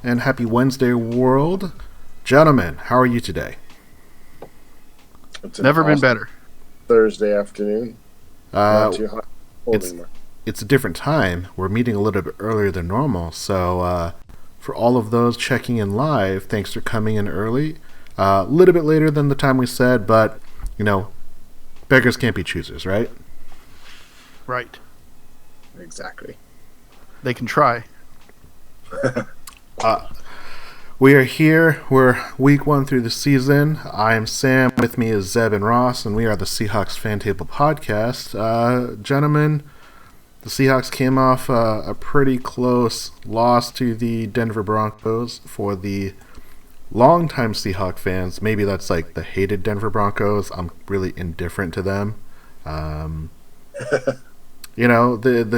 and happy Wednesday, world. Gentlemen, how are you today? It's Never been better. Thursday afternoon. Not too hot. It's a different time. We're meeting a little bit earlier than normal, so for all of those checking in live, thanks for coming in early. A little bit later than the time we said, but, beggars can't be choosers, right? Right. Exactly. They can try. We are here. We're week 1 through the season. I am Sam. With me is Zeb and Ross, and we are the Seahawks Fan Table Podcast. Gentlemen, the Seahawks came off a pretty close loss to the Denver Broncos. For the longtime Seahawk fans, maybe that's like the hated Denver Broncos. I'm really indifferent to them. The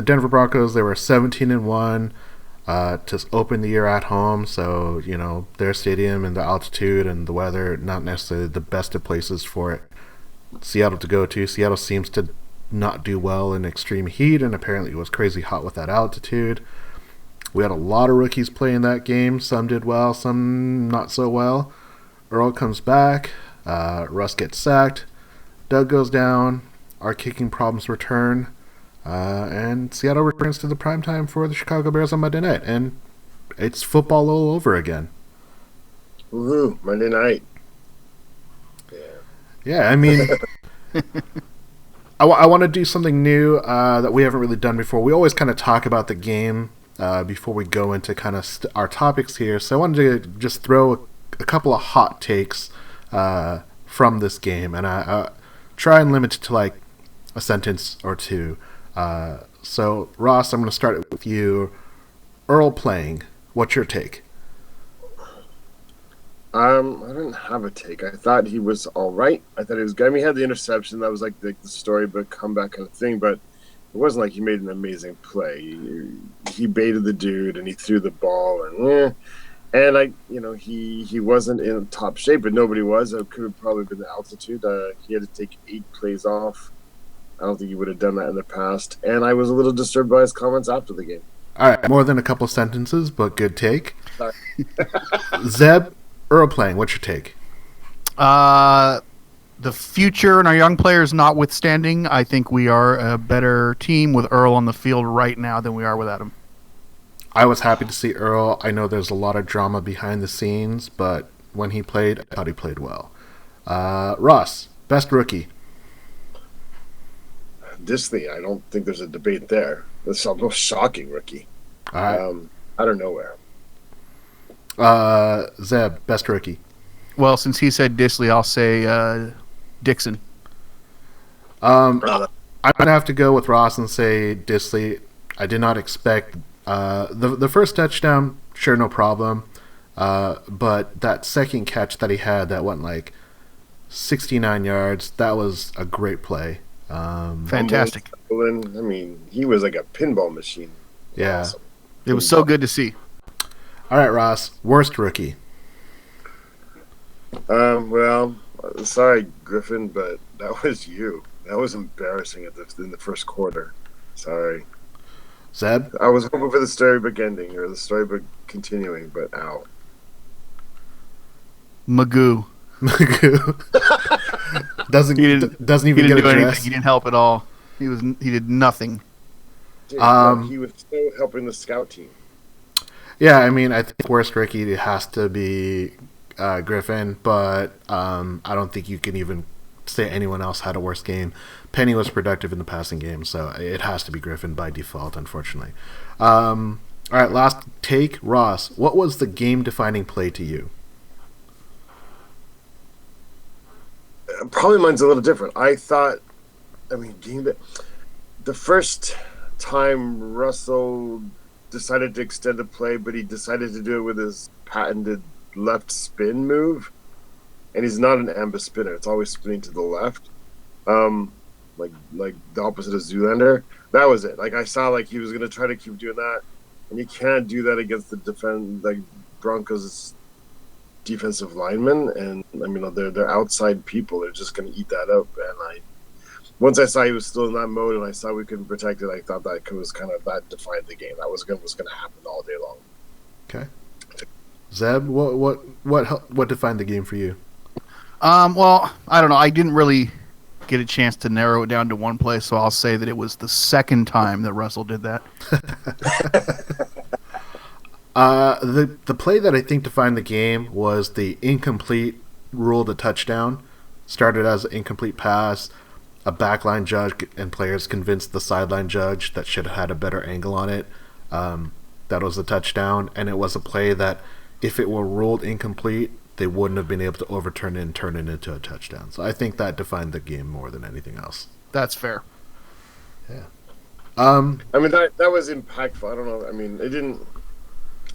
Denver Broncos, they were 17-1. To open the year at home, so their stadium and the altitude and the weather, not necessarily the best of places for Seattle to go to. Seattle seems to not do well in extreme heat, and apparently it was crazy hot with that altitude. We had a lot of rookies playing that game. Some did well, some not so well. Earl comes back, Russ gets sacked, Doug goes down, our kicking problems return. And Seattle returns to the prime time for the Chicago Bears on Monday night. And it's football all over again. Woohoo, Monday night. Yeah, I mean, I want to do something new that we haven't really done before. We always kind of talk about the game before we go into kind of our topics here. So I wanted to just throw a couple of hot takes from this game. And I try and limit it to like a sentence or two. So, Ross, I'm going to start it with you. Earl playing. What's your take? I didn't have a take. I thought he was all right. I thought he was good. I mean, he had the interception. That was like the storybook comeback kind of thing, but it wasn't like he made an amazing play. He baited the dude and he threw the ball and he wasn't in top shape, but nobody was. It could have probably been the altitude. He had to take 8 plays off. I don't think he would have done that in the past. And I was a little disturbed by his comments after the game. All right, more than a couple sentences, but good take. Zeb, Earl playing. What's your take? The future and our young players notwithstanding, I think we are a better team with Earl on the field right now than we are without him. I was happy to see Earl. I know there's a lot of drama behind the scenes, but when he played, I thought he played well. Ross, best rookie. Disley, I don't think there's a debate there. That's the most shocking rookie. All right. Out of nowhere. Zeb, best rookie. Well, since he said Disley, I'll say Dixon. I'm going to have to go with Ross and say Disley. I did not expect the first touchdown, sure, no problem. But that second catch that he had that went like 69 yards, that was a great play. Fantastic. I mean, he was like a pinball machine. Yeah. Awesome. It was so good to see. All right, Ross, worst rookie. Well, sorry, Griffin, but that was you. That was embarrassing in the first quarter. Sorry. Zeb? I was hoping for the storybook ending or the storybook continuing, but ow. Magoo. doesn't even get do addressed. anything. He didn't help at all. He did nothing. Dude, he was still helping the scout team. Yeah, I mean, I think worst rookie has to be Griffin, but I don't think you can even say anyone else had a worse game. Penny was productive in the passing game, so it has to be Griffin by default, unfortunately. All right, last take, Ross. What was the game-defining play to you? Probably mine's a little different. I thought, the first time Russell decided to extend a play, but he decided to do it with his patented left spin move, and he's not an amber spinner. It's always spinning to the left, like the opposite of Zoolander. That was it. Like I saw, like he was gonna try to keep doing that, and you can't do that against the Broncos defensive linemen, and they're outside people. They're just going to eat that up. And once I saw he was still in that mode, and I saw we couldn't protect it, I thought that was kind of that defined the game. That was going to happen all day long. Okay. Zeb, what defined the game for you? Well, I don't know. I didn't really get a chance to narrow it down to one play, so I'll say that it was the second time that Russell did that. The play that I think defined the game was the incomplete ruled a touchdown. Started as an incomplete pass. A backline judge and players convinced the sideline judge that should have had a better angle on it. That was a touchdown, and it was a play that if it were ruled incomplete, they wouldn't have been able to overturn it and turn it into a touchdown. So I think that defined the game more than anything else. That's fair. Yeah. I mean, that was impactful. I don't know. I mean, it didn't.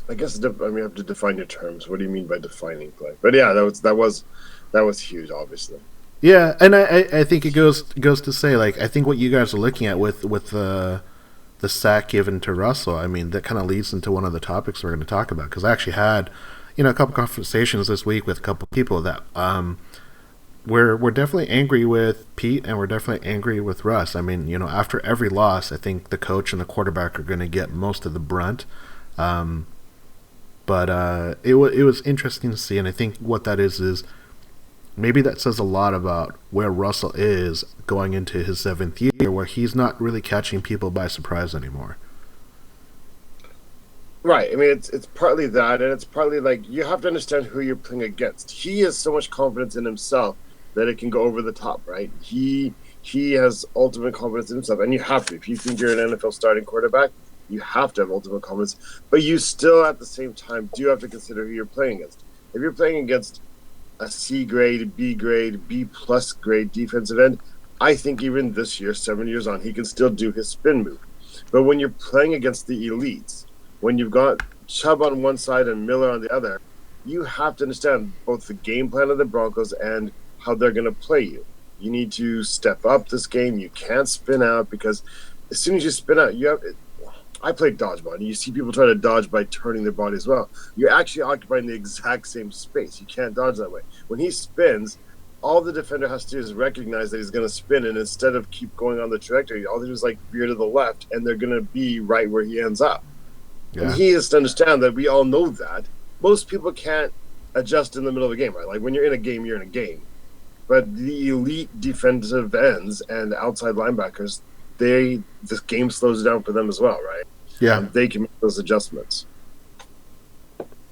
I guess you have to define your terms. What do you mean by defining play? But yeah, that was huge, obviously. Yeah, and I think it goes to say, like, I think what you guys are looking at with the sack given to Russell, I mean, that kind of leads into one of the topics we're going to talk about, because I actually had a couple conversations this week with a couple people that we're definitely angry with Pete, and we're definitely angry with Russ. I mean, after every loss, I think the coach and the quarterback are going to get most of the brunt. But it was interesting to see, and I think what that is maybe that says a lot about where Russell is going into his 7th year, where he's not really catching people by surprise anymore. Right. I mean, it's partly that, and it's partly like you have to understand who you're playing against. He has so much confidence in himself that it can go over the top, right? He has ultimate confidence in himself, and you have to. If you think you're an NFL starting quarterback, you have to have ultimate confidence. But you still, at the same time, do have to consider who you're playing against. If you're playing against a C grade, B grade, B plus grade defensive end, I think even this year, 7 years on, he can still do his spin move. But when you're playing against the elites, when you've got Chubb on one side and Miller on the other, you have to understand both the game plan of the Broncos and how they're going to play you. You need to step up this game. You can't spin out, because as soon as you spin out, I played dodgeball, and you see people try to dodge by turning their body as well. You're actually occupying the exact same space. You can't dodge that way. When he spins, all the defender has to do is recognize that he's going to spin, and instead of keep going on the trajectory, all they do is veer to the left, and they're going to be right where he ends up. Yeah. And he has to understand that we all know that. Most people can't adjust in the middle of a game, right? Like, when you're in a game, you're in a game. But the elite defensive ends and outside linebackers, this game slows down for them as well, right? Yeah. And they can make those adjustments.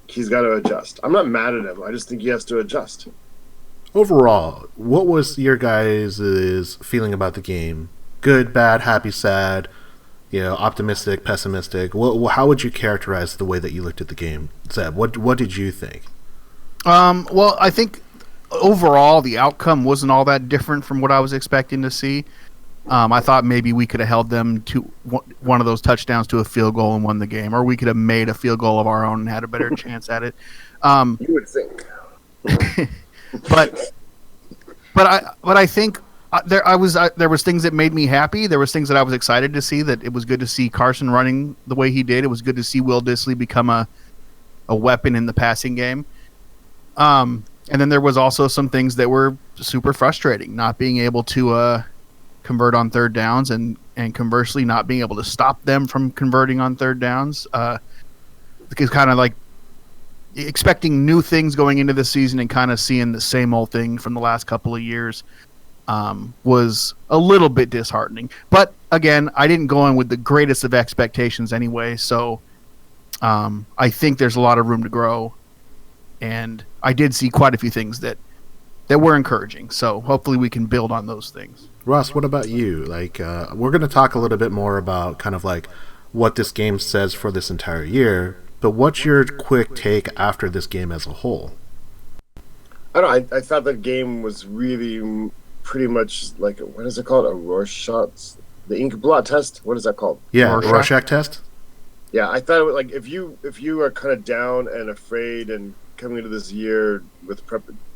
He's got to adjust. I'm not mad at him. I just think he has to adjust. Overall, what was your guys' feeling about the game? Good, bad, happy, sad, optimistic, pessimistic? How would you characterize the way that you looked at the game? Zeb, what did you think? Well, I think overall the outcome wasn't all that different from what I was expecting to see. I thought maybe we could have held them to one of those touchdowns to a field goal and won the game, or we could have made a field goal of our own and had a better chance at it. You would think. but I think there was things that made me happy. There was things that I was excited to see. That it was good to see Carson running the way he did. It was good to see Will Dissly become a weapon in the passing game. And then there was also some things that were super frustrating, not being able to convert on third downs, and conversely not being able to stop them from converting on third downs. Because kind of like expecting new things going into the season and kind of seeing the same old thing from the last couple of years was a little bit disheartening. But again, I didn't go in with the greatest of expectations anyway, so I think there's a lot of room to grow, and I did see quite a few things that were encouraging. So hopefully we can build on those things. Russ, what about you? We're going to talk a little bit more about kind of what this game says for this entire year, but what's your quick take after this game as a whole? I don't know. I thought that game was really pretty much what is it called? A Rorschach? The ink blot test? What is that called? Yeah, Rorschach test? Yeah, I thought it was if you are kind of down and afraid and coming into this year with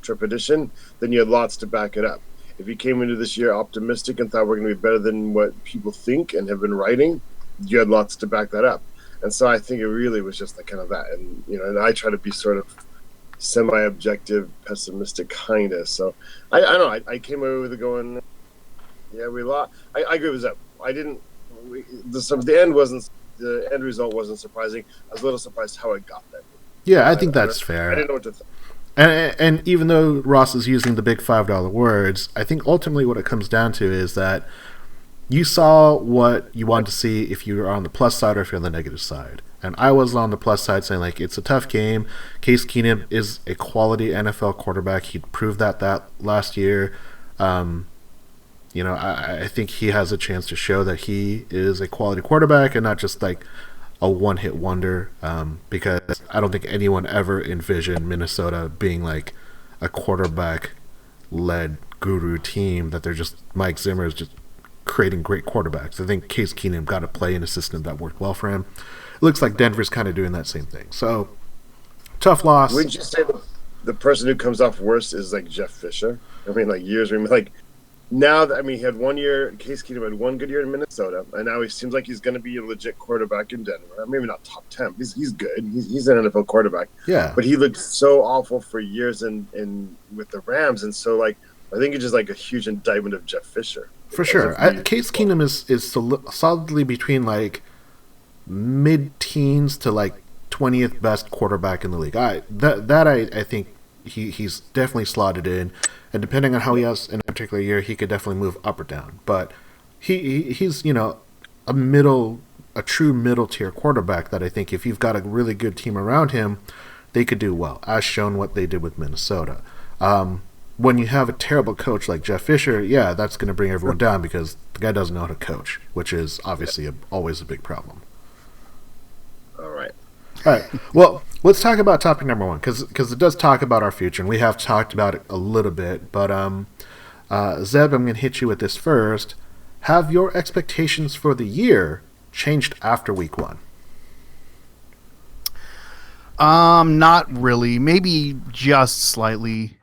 trepidation, then you had lots to back it up. If you came into this year optimistic and thought we're going to be better than what people think and have been writing, you had lots to back that up. And so I think it really was just kind of that. And, and I try to be sort of semi-objective, pessimistic kind of. So I don't know. I came away with it going, yeah, we lost. I agree with that. The end result wasn't surprising. I was a little surprised how it got there. Yeah, I think that's fair. I didn't know what to think. And even though Ross is using the big $5 words, I think ultimately what it comes down to is that you saw what you wanted to see if you were on the plus side or if you're on the negative side. And I was on the plus side saying, like, it's a tough game. Case Keenum is a quality NFL quarterback. He proved that last year. I think he has a chance to show that he is a quality quarterback and not just like a one-hit wonder, because I don't think anyone ever envisioned Minnesota being like a quarterback-led guru team, that they're just Mike Zimmer is just creating great quarterbacks. I think Case Keenum got to play in a system that worked well for him. It looks like Denver's kind of doing that same thing. So, tough loss. Wouldn't you say the person who comes off worst is like Jeff Fisher? I mean, like years, like now, he had 1 year, Case Keenum had one good year in Minnesota, and now he seems like he's going to be a legit quarterback in Denver. Maybe not top 10. He's good. He's an NFL quarterback. Yeah. But he looked so awful for years in with the Rams, and so, like, I think it's just like a huge indictment of Jeff Fisher. For sure. Case Keenum is solidly between, like, mid-teens to, like, 20th best quarterback in the league. I think he's definitely slotted in, and depending on how he has in a particular year, he could definitely move up or down. But he's a true middle tier quarterback that I think if you've got a really good team around him, they could do well, as shown what they did with Minnesota. When you have a terrible coach like Jeff Fisher, yeah, that's going to bring everyone down because the guy doesn't know how to coach, which is obviously always a big problem. All right. Well, let's talk about topic number one because it does talk about our future, and we have talked about it a little bit. But Zeb, I'm going to hit you with this first. Have your expectations for the year changed after week one? Not really. Maybe just slightly.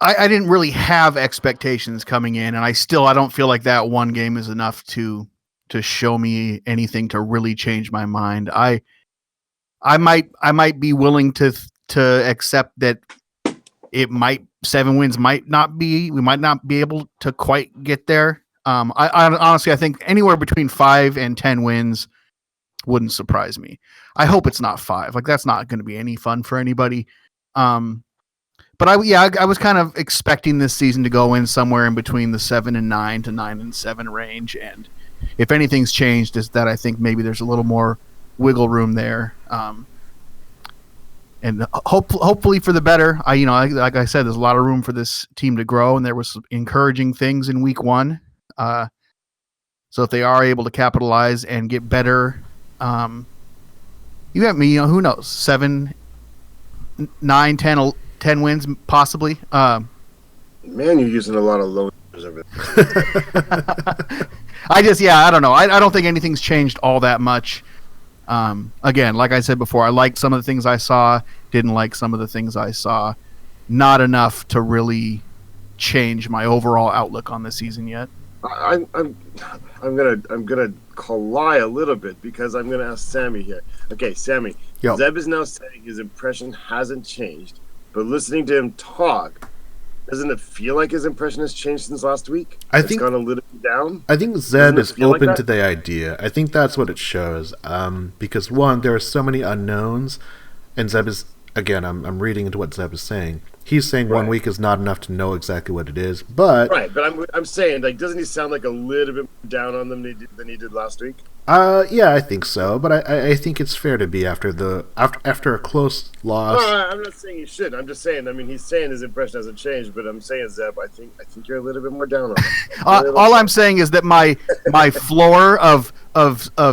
I didn't really have expectations coming in, and I don't feel like that one game is enough to show me anything to really change my mind. I might be willing to accept that 7 wins we might not be able to quite get there. I honestly, I think anywhere between 5 and 10 wins wouldn't surprise me. I hope it's not 5. Like, that's not going to be any fun for anybody. But I was kind of expecting this season to go in somewhere in between the 7-9 to 9-7 range, and if anything's changed, is that I think maybe there's a little more wiggle room there, and hopefully for the better. Like I said, there's a lot of room for this team to grow, and there was some encouraging things in week one. So if they are able to capitalize and get better, you have me. Who knows? 7, 9, 10 wins possibly. Man, you're using a lot of low numbers over there. I don't know. I don't think anything's changed all that much. Again, like I said before, I liked some of the things I saw, didn't like some of the things I saw. Not enough to really change my overall outlook on the season yet. I'm gonna lie a little bit because I'm gonna ask Sammy here. Okay, Sammy. Yo. Zeb is now saying his impression hasn't changed, but listening to him talk, doesn't it feel like his impression has changed since last week? It's gone a little bit down. I think Zeb is open to the idea. I think that's what it shows. Because one, there are so many unknowns, and Zeb is, again, I'm reading into what Zeb is saying. He's saying 1 week is not enough to know exactly what it is, but right. But I'm saying, like, doesn't he sound like a little bit down on them than he did last week? Yeah, I think so. But I think it's fair to be after a close loss. No, I'm not saying he should. I'm just saying. I mean, he's saying his impression hasn't changed, but I'm saying, Zeb, I think you're a little bit more down on him. All I'm saying is that my floor of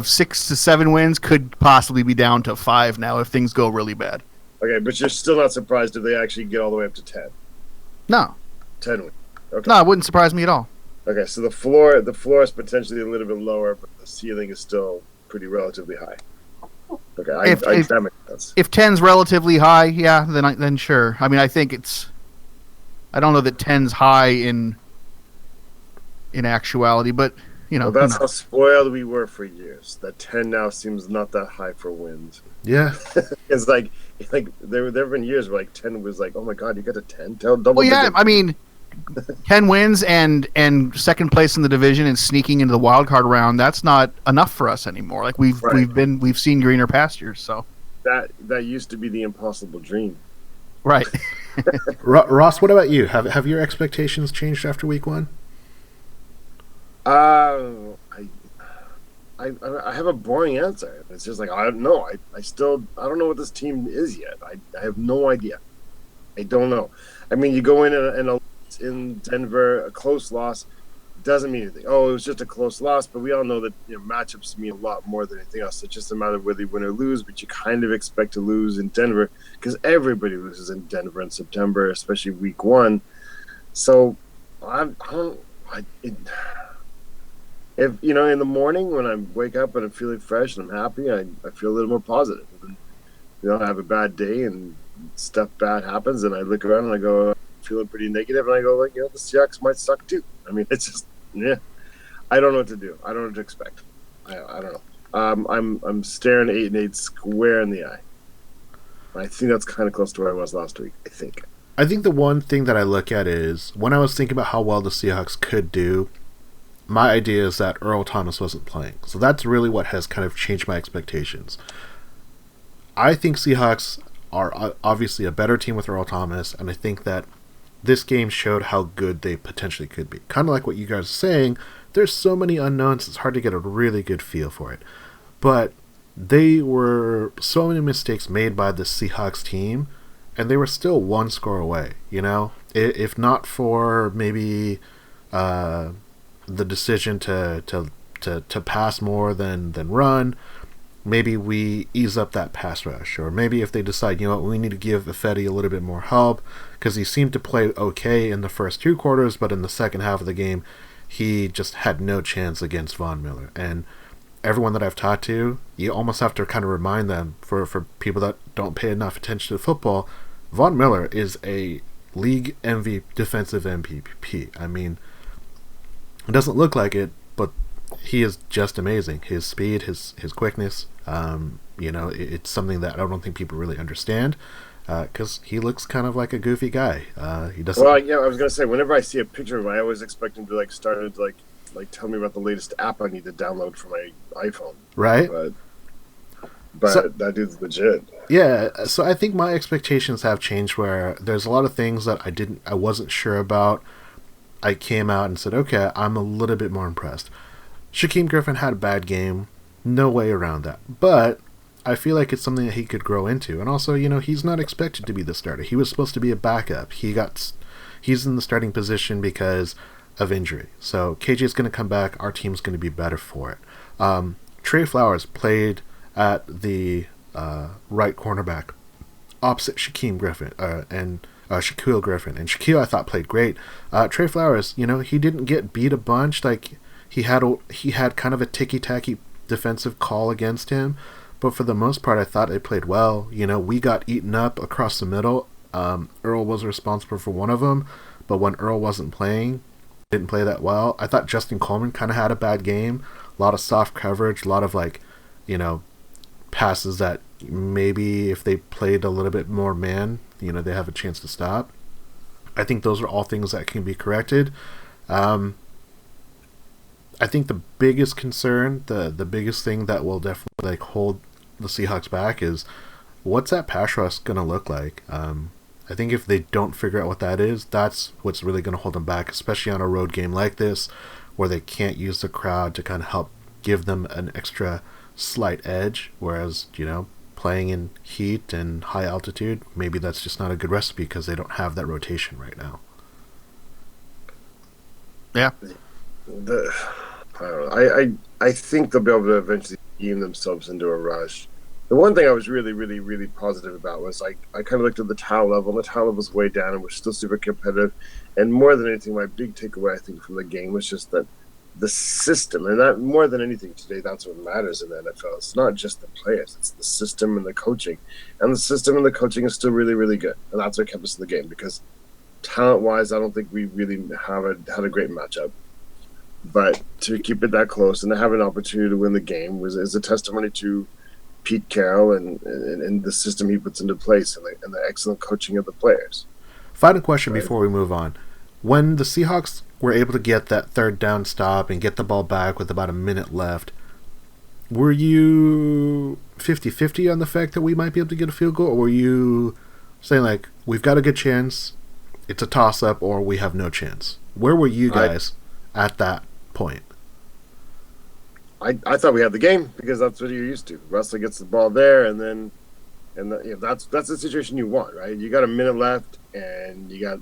6 to 7 wins could possibly be down to 5 now if things go really bad. Okay, but you're still not surprised if they actually get all the way up to 10? No. 10 wins. Okay. No, it wouldn't surprise me at all. Okay, so the floor is potentially a little bit lower, but the ceiling is still pretty relatively high. Okay, that makes sense. If 10's relatively high, yeah, then sure. I mean, I think I don't know that 10's high in actuality, but well, that's how spoiled we were for years. That 10 now seems not that high for wins. Yeah, it's like there have been years where like 10 was like, oh my god, you got a 10, double. Well, yeah, I mean, 10 wins and second place in the division and sneaking into the wild card round, that's not enough for us anymore. Like we've seen greener pastures. So that used to be the impossible dream. Right. Ross, what about you? Have your expectations changed after week 1? I have a boring answer. It's just like I don't know. I don't know what this team is yet. I have no idea. I don't know. I mean, you go in Denver, a close loss doesn't mean anything. Oh, it was just a close loss, but we all know that matchups mean a lot more than anything else. It's just a matter of whether you win or lose, but you kind of expect to lose in Denver because everybody loses in Denver in September, especially week 1. So if in the morning when I wake up and I'm feeling fresh and I'm happy, I feel a little more positive. And, I have a bad day and stuff bad happens, and I look around and I go, feeling pretty negative, and I go like, the Seahawks might suck too. I mean, it's just, I don't know what to do. I don't know what to expect. I don't know. I'm staring 8-8 square in the eye. I think that's kind of close to where I was last week. I think the one thing that I look at is when I was thinking about how well the Seahawks could do, my idea is that Earl Thomas wasn't playing. So that's really what has kind of changed my expectations. I think Seahawks are obviously a better team with Earl Thomas, and I think that this game showed how good they potentially could be. Kind of like what you guys are saying, there's so many unknowns, it's hard to get a really good feel for it. But they were so many mistakes made by the Seahawks team, and they were still one score away, If not for maybe the decision to pass more than run, maybe we ease up that pass rush, or maybe if they decide, we need to give Ifedi a little bit more help, because he seemed to play okay in the first 2 quarters, but in the second half of the game, he just had no chance against Von Miller. And everyone that I've talked to, you almost have to kind of remind them, for people that don't pay enough attention to football, Von Miller is a league defensive MVP. I mean, it doesn't look like it, but he is just amazing. His speed, his quickness, it's something that I don't think people really understand, because he looks kind of like a goofy guy. He doesn't. Well, I was gonna say, whenever I see a picture of him, I always expect him to start to tell me about the latest app I need to download for my iPhone. Right. But so, that dude's legit. Yeah. So I think my expectations have changed, where there's a lot of things that I wasn't sure about. I came out and said, okay, I'm a little bit more impressed. Shaquem Griffin had a bad game, no way around that. But I feel like it's something that he could grow into. And also, he's not expected to be the starter. He was supposed to be a backup. He's in the starting position because of injury. So KJ is going to come back. Our team's going to be better for it. Trey Flowers played at the right cornerback opposite Shaquem Griffin and Shaquille Griffin. And Shaquille, I thought, played great. Trey Flowers, he didn't get beat a bunch. He had kind of a ticky-tacky defensive call against him, but for the most part, I thought they played well. We got eaten up across the middle. Earl was responsible for one of them, but when Earl wasn't playing, didn't play that well. I thought Justin Coleman kind of had a bad game. A lot of soft coverage, a lot of passes that maybe if they played a little bit more man, they have a chance to stop. I think those are all things that can be corrected. I think the biggest concern, the biggest thing that will definitely hold the Seahawks back is what's that pass rush going to look like? I think if they don't figure out what that is, that's what's really going to hold them back, especially on a road game like this, where they can't use the crowd to kind of help give them an extra slight edge, whereas, playing in heat and high altitude, maybe that's just not a good recipe because they don't have that rotation right now. Yeah. I don't know. I think they'll be able to eventually game themselves into a rush. The one thing I was really, really, really positive about was I kind of looked at the talent level, and the talent level was way down, and we're still super competitive. And more than anything, my big takeaway, I think, from the game was just that the system, and that more than anything today, that's what matters in the NFL. It's not just the players, it's the system and the coaching. And the system and the coaching is still really, really good. And that's what kept us in the game, because talent-wise, I don't think we really had a great matchup. But to keep it that close and to have an opportunity to win the game is a testimony to Pete Carroll and the system he puts into place and the excellent coaching of the players. Final question before we move on. when the Seahawks were able to get that third down stop and get the ball back with about a minute left, were you 50-50 on the fact that we might be able to get a field goal, or were you saying, like, we've got a good chance, it's a toss-up, or we have no chance? Where were you guys at that point? I thought we had the game because that's what you're used to. Russell gets the ball there, and that's the situation you want, right? You got a minute left, and you got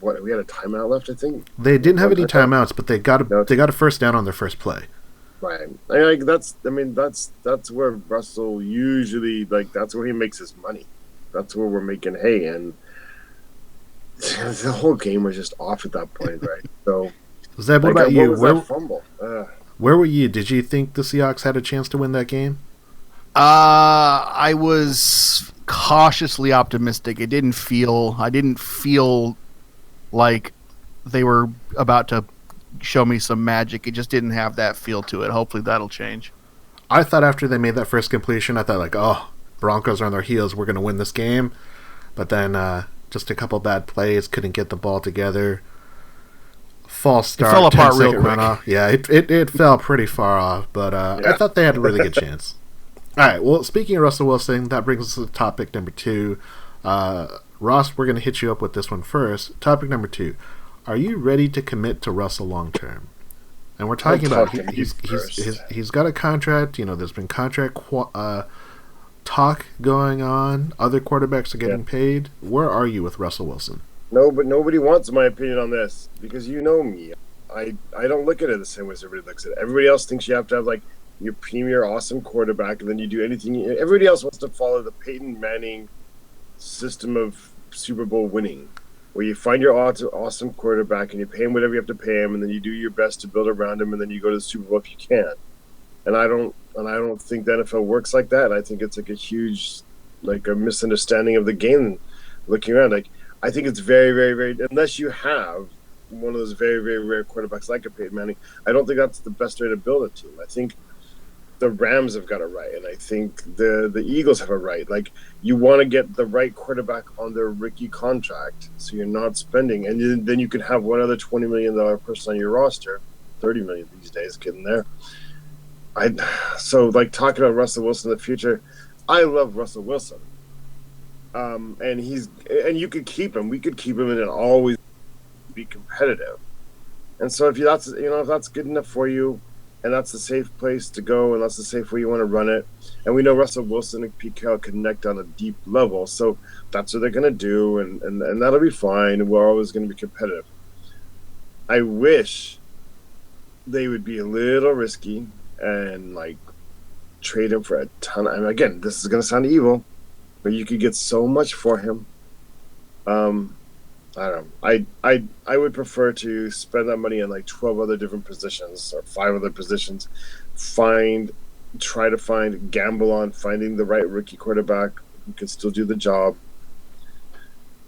we had a timeout left, I think. They didn't have any timeouts, but they got a first down on their first play. Right. That's where Russell usually, like, that's where he makes his money. That's where we're making hay, and the whole game was just off at that point, right? So, Zeb, what about you? What was that fumble? Where were you? Did you think the Seahawks had a chance to win that game? I was cautiously optimistic. I didn't feel like they were about to show me some magic. It just didn't have that feel to it. Hopefully that'll change. I thought after they made that first completion, I thought, like, oh, Broncos are on their heels. We're going to win this game. But then just a couple bad plays, couldn't get the ball together. False start. It fell apart real quick. Runoff. Yeah, it fell pretty far off, but I thought they had a really good chance. All right, well, speaking of Russell Wilson, that brings us to topic number 2. Ross, we're going to hit you up with this one first. Topic number 2. Are you ready to commit to Russell long term? And we're talking about he's got a contract. You know, there's been contract talk going on. Other quarterbacks are getting paid. Where are you with Russell Wilson? No, but nobody wants my opinion on this because you know me. I don't look at it the same way as everybody looks at it. Everybody else thinks you have to have, like, your premier awesome quarterback, and then you do anything. Everybody else wants to follow the Peyton Manning system of Super Bowl winning, where you find your awesome quarterback and you pay him whatever you have to pay him, and then you do your best to build around him, and then you go to the Super Bowl if you can. And I don't think the NFL works like that. I think it's like a huge, like, a misunderstanding of the game. Looking around, like, I think it's very, very, very, unless you have one of those very, very rare quarterbacks like a Peyton Manning, I don't think that's the best way to build a team. I think the Rams have got it right, and I think the Eagles have it right. Like, you want to get the right quarterback on their rookie contract, so you're not spending, and then you can have one other $20 million person on your roster, $30 million these days, getting there. So, like, talking about Russell Wilson in the future, I love Russell Wilson, and you could keep him. We could keep him and always be competitive. And so if that's good enough for you, and that's a safe place to go, and that's the safe way you want to run it. And we know Russell Wilson and Pete Carroll connect on a deep level, so that's what they're going to do, and that'll be fine. We're always going to be competitive. I wish they would be a little risky and, like, trade him for a ton. I mean, again, this is going to sound evil, but you could get so much for him. I don't know. I would prefer to spend that money on, like, 12 other different positions or 5 other positions. Try to find, gamble on finding the right rookie quarterback who can still do the job.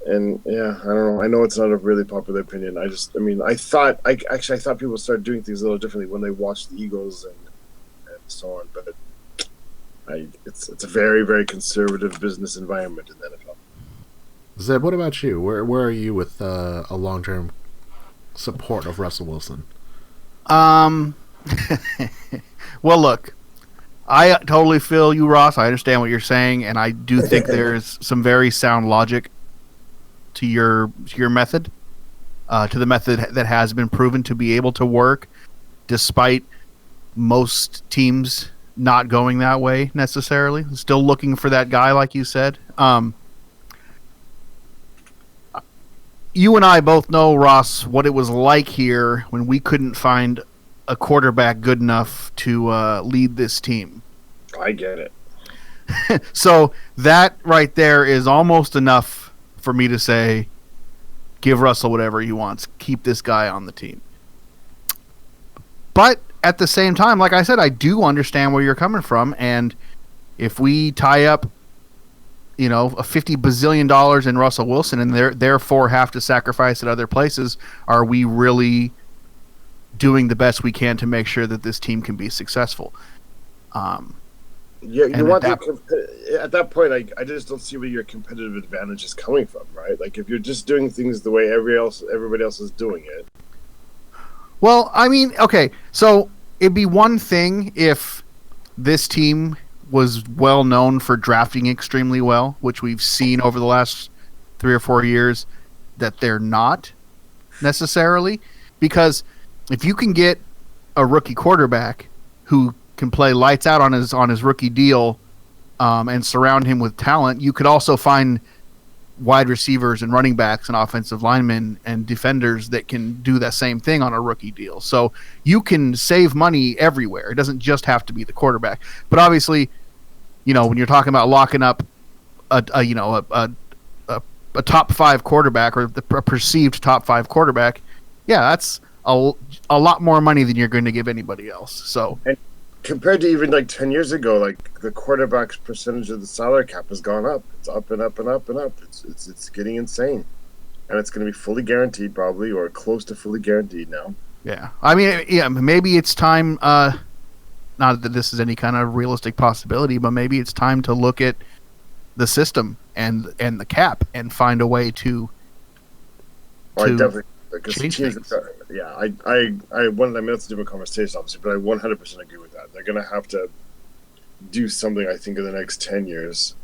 And yeah, I don't know. I know it's not a really popular opinion. I thought people started doing things a little differently when they watched the Eagles and so on. But it's a very, very conservative business environment in the NFL. Zeb, what about you? Where are you with a long-term support of Russell Wilson? Well, look, I totally feel you, Ross. I understand what you're saying, and I do think there's some very sound logic to your method, to the method that has been proven to be able to work, despite most teams not going that way necessarily. Still looking for that guy, like you said. You and I both know, Ross, what it was like here when we couldn't find a quarterback good enough to lead this team. I get it. So that right there is almost enough for me to say, give Russell whatever he wants. Keep this guy on the team. But at the same time, like I said, I do understand where you're coming from. And if we tie up, a $50 bazillion in Russell Wilson and therefore have to sacrifice at other places, are we really doing the best we can to make sure that this team can be successful? Yeah, you and want adapt. at that point. I just don't see where your competitive advantage is coming from, right? Like if you're just doing things the way everybody else is doing it. Well, I mean, okay, so it'd be one thing if this team was well known for drafting extremely well, which we've seen over the last 3 or 4 years that they're not necessarily. Because if you can get a rookie quarterback who can play lights out on his rookie deal and surround him with talent, you could also find wide receivers and running backs and offensive linemen and defenders that can do that same thing on a rookie deal. So you can save money everywhere. It doesn't just have to be the quarterback. But obviously, when you're talking about locking up a top 5 quarterback or a perceived top 5 quarterback, yeah, that's a lot more money than you're going to give anybody else. So, and compared to even like 10 years ago, like the quarterback's percentage of the salary cap has gone up. It's up and up and up and up. It's getting insane, and it's going to be fully guaranteed probably, or close to fully guaranteed now. Yeah, I mean, yeah, maybe it's time. Not that this is any kind of realistic possibility, but maybe it's time to look at the system and the cap and find a way to. I definitely change things. I wanted. I mean, that's a different conversation, obviously, but I 100% agree with that. They're going to have to do something, I think, in the next 10 years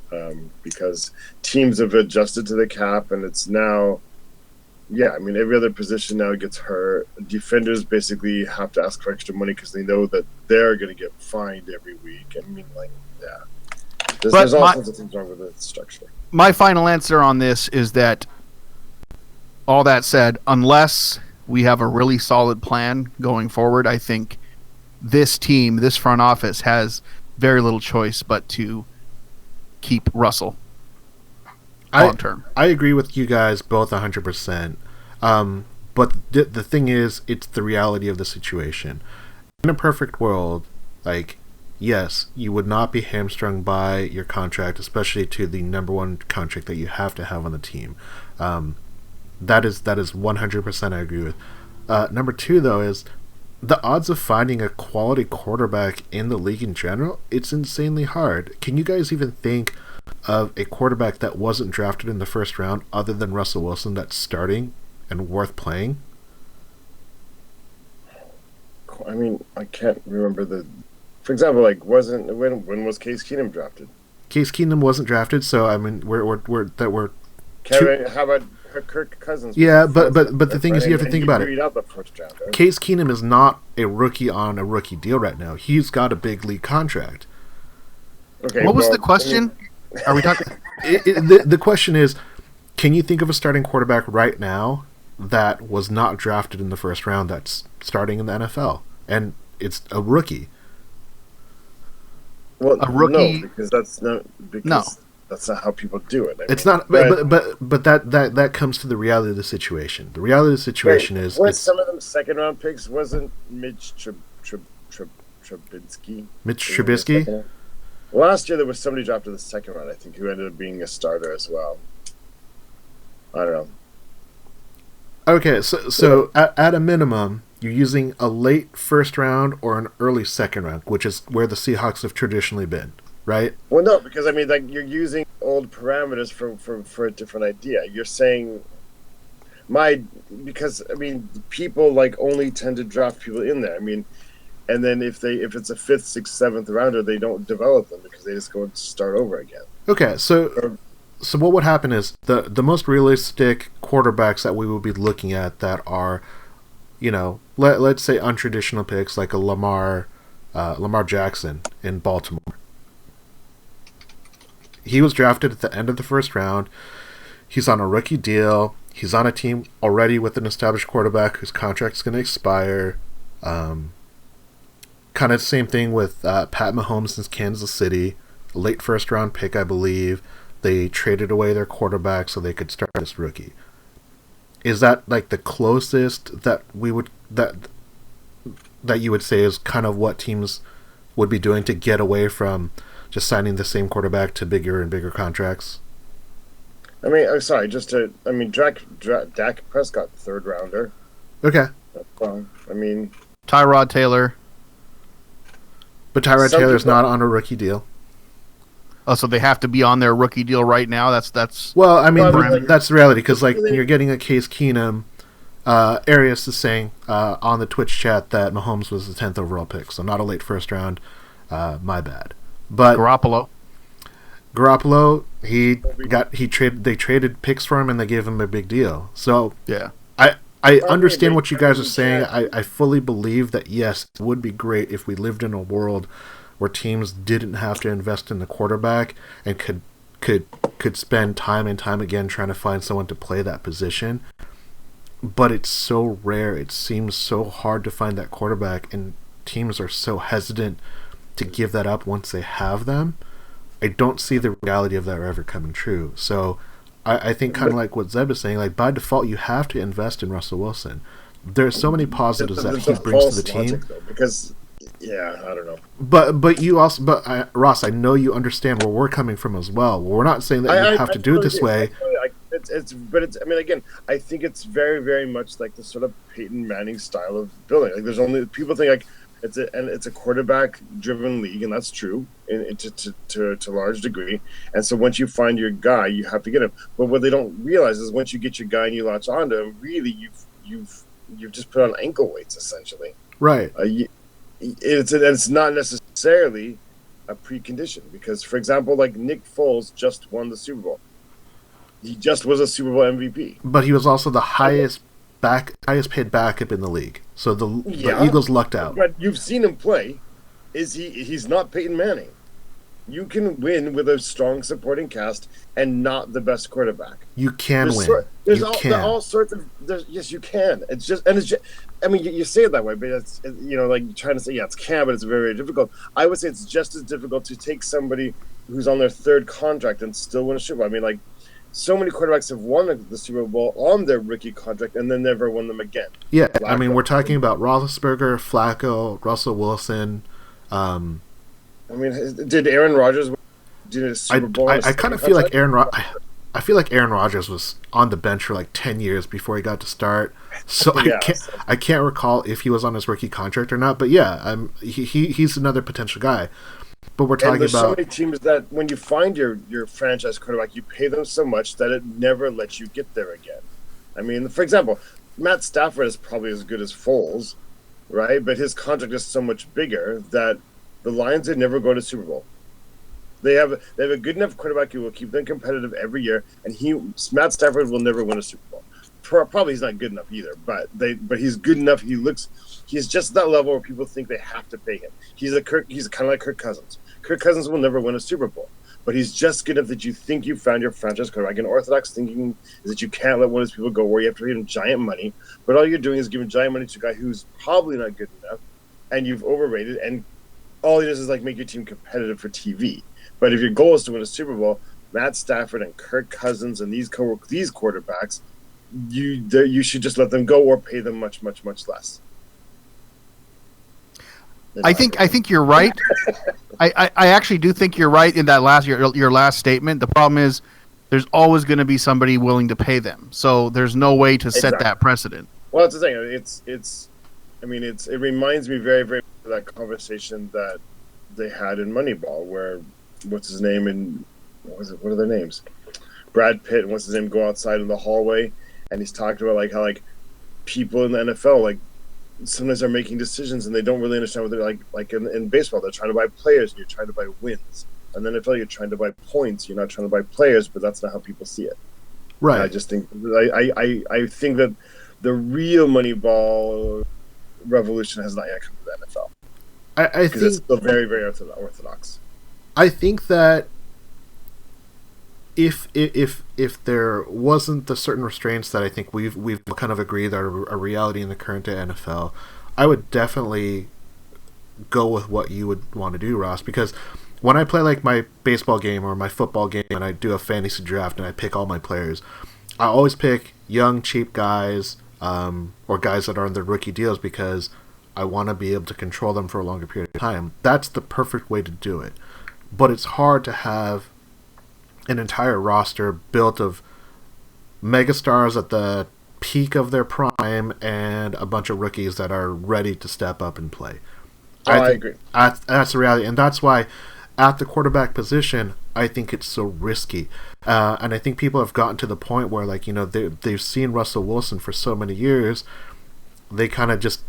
because teams have adjusted to the cap, and it's now. Yeah, I mean, every other position now gets hurt. Defenders basically have to ask for extra money because they know that they're going to get fined every week. I mean, like, yeah. There's all sorts of things wrong with the structure. My final answer on this is that, all that said, unless we have a really solid plan going forward, I think this team, this front office, has very little choice but to keep Russell. Long term. I agree with you guys both 100%. But the thing is, it's the reality of the situation. In a perfect world, like, yes, you would not be hamstrung by your contract, especially to the number one contract that you have to have on the team. That is 100% I agree with. Number two, though, is the odds of finding a quality quarterback in the league in general, it's insanely hard. Can you guys even think of a quarterback that wasn't drafted in the first round other than Russell Wilson that's starting and worth playing? I mean, I can't remember for example, like when was Case Keenum drafted? Case Keenum wasn't drafted, so I mean we're how about Kirk Cousins? Yeah, but the thing is, you have to think about it. Out the first round, right? Case Keenum is not a rookie on a rookie deal right now. He's got a big league contract. Okay. What was the question? Are we talking? The question is, can you think of a starting quarterback right now that was not drafted in the first round that's starting in the NFL, and it's a rookie? Well, a rookie? No, because that's not how people do it. It's not, but that comes to the reality of the situation. The reality of the situation is, some of them second round picks wasn't Mitch Trubisky. Mitch Trubisky. Last year there was somebody drafted the second round, I think, who ended up being a starter as well. I don't know. Okay, so at a minimum, you're using a late first round or an early second round, which is where the Seahawks have traditionally been, right? Well, no, because I mean, like, you're using old parameters for a different idea. You're saying because I mean, people like only tend to draft people in there. I mean. And then if it's a 5th, 6th, 7th rounder, they don't develop them because they just go and start over again. Okay, so what would happen is the most realistic quarterbacks that we would be looking at that are, let's say untraditional picks like a Lamar Jackson in Baltimore. He was drafted at the end of the first round. He's on a rookie deal. He's on a team already with an established quarterback whose contract is going to expire. Kind of the same thing with Pat Mahomes in Kansas City, a late first round pick, I believe. They traded away their quarterback so they could start this rookie. Is that like the closest that you would say is kind of what teams would be doing to get away from just signing the same quarterback to bigger and bigger contracts? I mean, I'm sorry, Dak Prescott, 3rd rounder. Okay. I mean, Tyrod Taylor. But Tyrod Taylor's not on a rookie deal. Oh, so they have to be on their rookie deal right now. That's. Well, I mean, Well, that's the reality because like you're getting a Case Keenum. Arias is saying on the Twitch chat that Mahomes was the 10th overall pick, so not a late first round. My bad. But Garoppolo, they traded picks for him and they gave him a big deal. So yeah, I understand what you guys are saying. I fully believe that yes, it would be great if we lived in a world where teams didn't have to invest in the quarterback and could spend time and time again trying to find someone to play that position. But it's so rare. It seems so hard to find that quarterback, and teams are so hesitant to give that up once they have them. I don't see the reality of that ever coming true. So I think kind of like what Zeb is saying, like by default you have to invest in Russell Wilson. There's so many positives that he brings to the team. Though, because I don't know. But you also, Ross, I know you understand where we're coming from as well. We're not saying that you have to do it this way. I mean, again, I think it's very, very much like the sort of Peyton Manning style of building. Like, there's only people think like it's a quarterback-driven league, and that's true to a large degree. And so once you find your guy, you have to get him. But what they don't realize is once you get your guy and you latch onto him, really you've just put on ankle weights essentially. Right. It's not necessarily a precondition because, for example, like Nick Foles just won the Super Bowl. He just was a Super Bowl MVP. But he was also the highest paid backup in the league. So the Eagles lucked out. But you've seen him play. He's not Peyton Manning. You can win with a strong supporting cast and not the best quarterback. You can win. There's all sorts of. Yes, you can. It's just. I mean, you say it that way, but it's like you're trying to say, yeah, it's can, but it's very, very difficult. I would say it's just as difficult to take somebody who's on their third contract and still win a Super Bowl. I mean, like, so many quarterbacks have won the Super Bowl on their rookie contract and then never won them again. Yeah, I mean, we're talking about Roethlisberger, Flacco, Russell Wilson. I mean, did Aaron Rodgers do a Super Bowl? I kind of feel like I feel like Aaron Rodgers was on the bench for like 10 years before he got to start. So I can't recall if he was on his rookie contract or not. But yeah, he's another potential guy. But we're talking about so many teams that when you find your franchise quarterback, you pay them so much that it never lets you get there again. I mean, for example, Matt Stafford is probably as good as Foles, right? But his contract is so much bigger that the Lions would never go to Super Bowl. They have a good enough quarterback who will keep them competitive every year, and Matt Stafford will never win a Super Bowl. Probably he's not good enough either, but he's good enough. He's just that level where people think they have to pay him. He's kind of like Kirk Cousins. Kirk Cousins will never win a Super Bowl, but he's just good enough that you think you found your franchise quarterback. And orthodox thinking is that you can't let one of those people go where you have to pay him giant money, but all you're doing is giving giant money to a guy who's probably not good enough, and you've overrated, and all he does is like make your team competitive for TV. But if your goal is to win a Super Bowl, Matt Stafford and Kirk Cousins and these quarterbacks, you should just let them go or pay them much, much, much less. I think you're right. I actually do think you're right in that your last statement. The problem is there's always going to be somebody willing to pay them. So there's no way to set that precedent. Well, that's the thing. It reminds me very, very of that conversation that they had in Moneyball where what's his name and what are their names? Brad Pitt and what's his name go outside in the hallway and he's talking about like how like people in the NFL like sometimes are making decisions and they don't really understand what they're like in baseball they're trying to buy players and you're trying to buy wins, and then in NFL you're trying to buy points, you're not trying to buy players, but that's not how people see it. Right. And I just think I think that the real Moneyball revolution has not yet come to the NFL. I think it's still very, very orthodox. I think that if there wasn't the certain restraints that I think we've kind of agreed are a reality in the current day NFL, I would definitely go with what you would want to do, Ross. Because when I play like my baseball game or my football game and I do a fantasy draft and I pick all my players, I always pick young, cheap guys or guys that are on their rookie deals because I want to be able to control them for a longer period of time. That's the perfect way to do it. But it's hard to have an entire roster built of megastars at the peak of their prime and a bunch of rookies that are ready to step up and play. I agree. That's the reality. And that's why at the quarterback position, I think it's so risky. And I think people have gotten to the point where, like, they've seen Russell Wilson for so many years, they kind of just,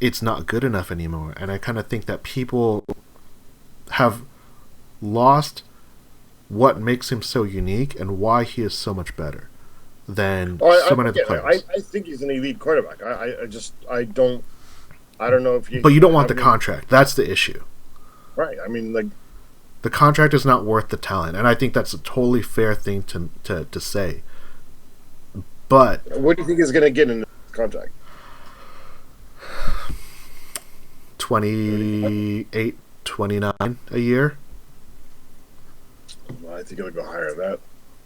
it's not good enough anymore. And I kind of think that people have lost what makes him so unique and why he is so much better than so many other players. I think he's an elite quarterback. I don't know if you. But you don't want the contract. That's the issue. Right. I mean, like, the contract is not worth the talent, and I think that's a totally fair thing to say. But what do you think he's going to get in the contract? 28, 29 a year. Well, I think it'll go higher than that.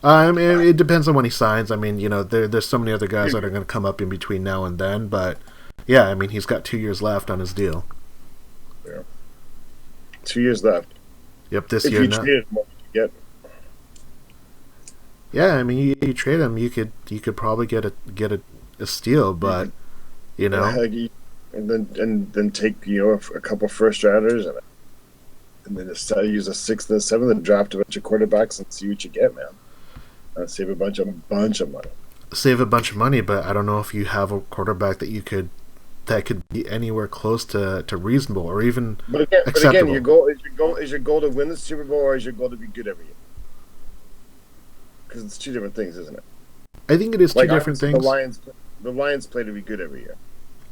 I mean, it depends on when he signs. I mean, there's so many other guys that are going to come up in between now and then. But yeah, I mean, he's got 2 years left on his deal. Yeah, 2 years left. Yep, this if year. If you trade him, what would you get? Yeah, I mean, you trade him, you could probably get a steal, but and then take a couple first rounders and then just use a 6th and a 7th and draft a bunch of quarterbacks and see what you get, man. Save a bunch of money. Save a bunch of money, but I don't know if you have a quarterback that could be anywhere close to reasonable or even acceptable. But again, is your goal to win the Super Bowl, or is your goal to be good every year? Because it's two different things, isn't it? I think it is two different things. The Lions play to be good every year.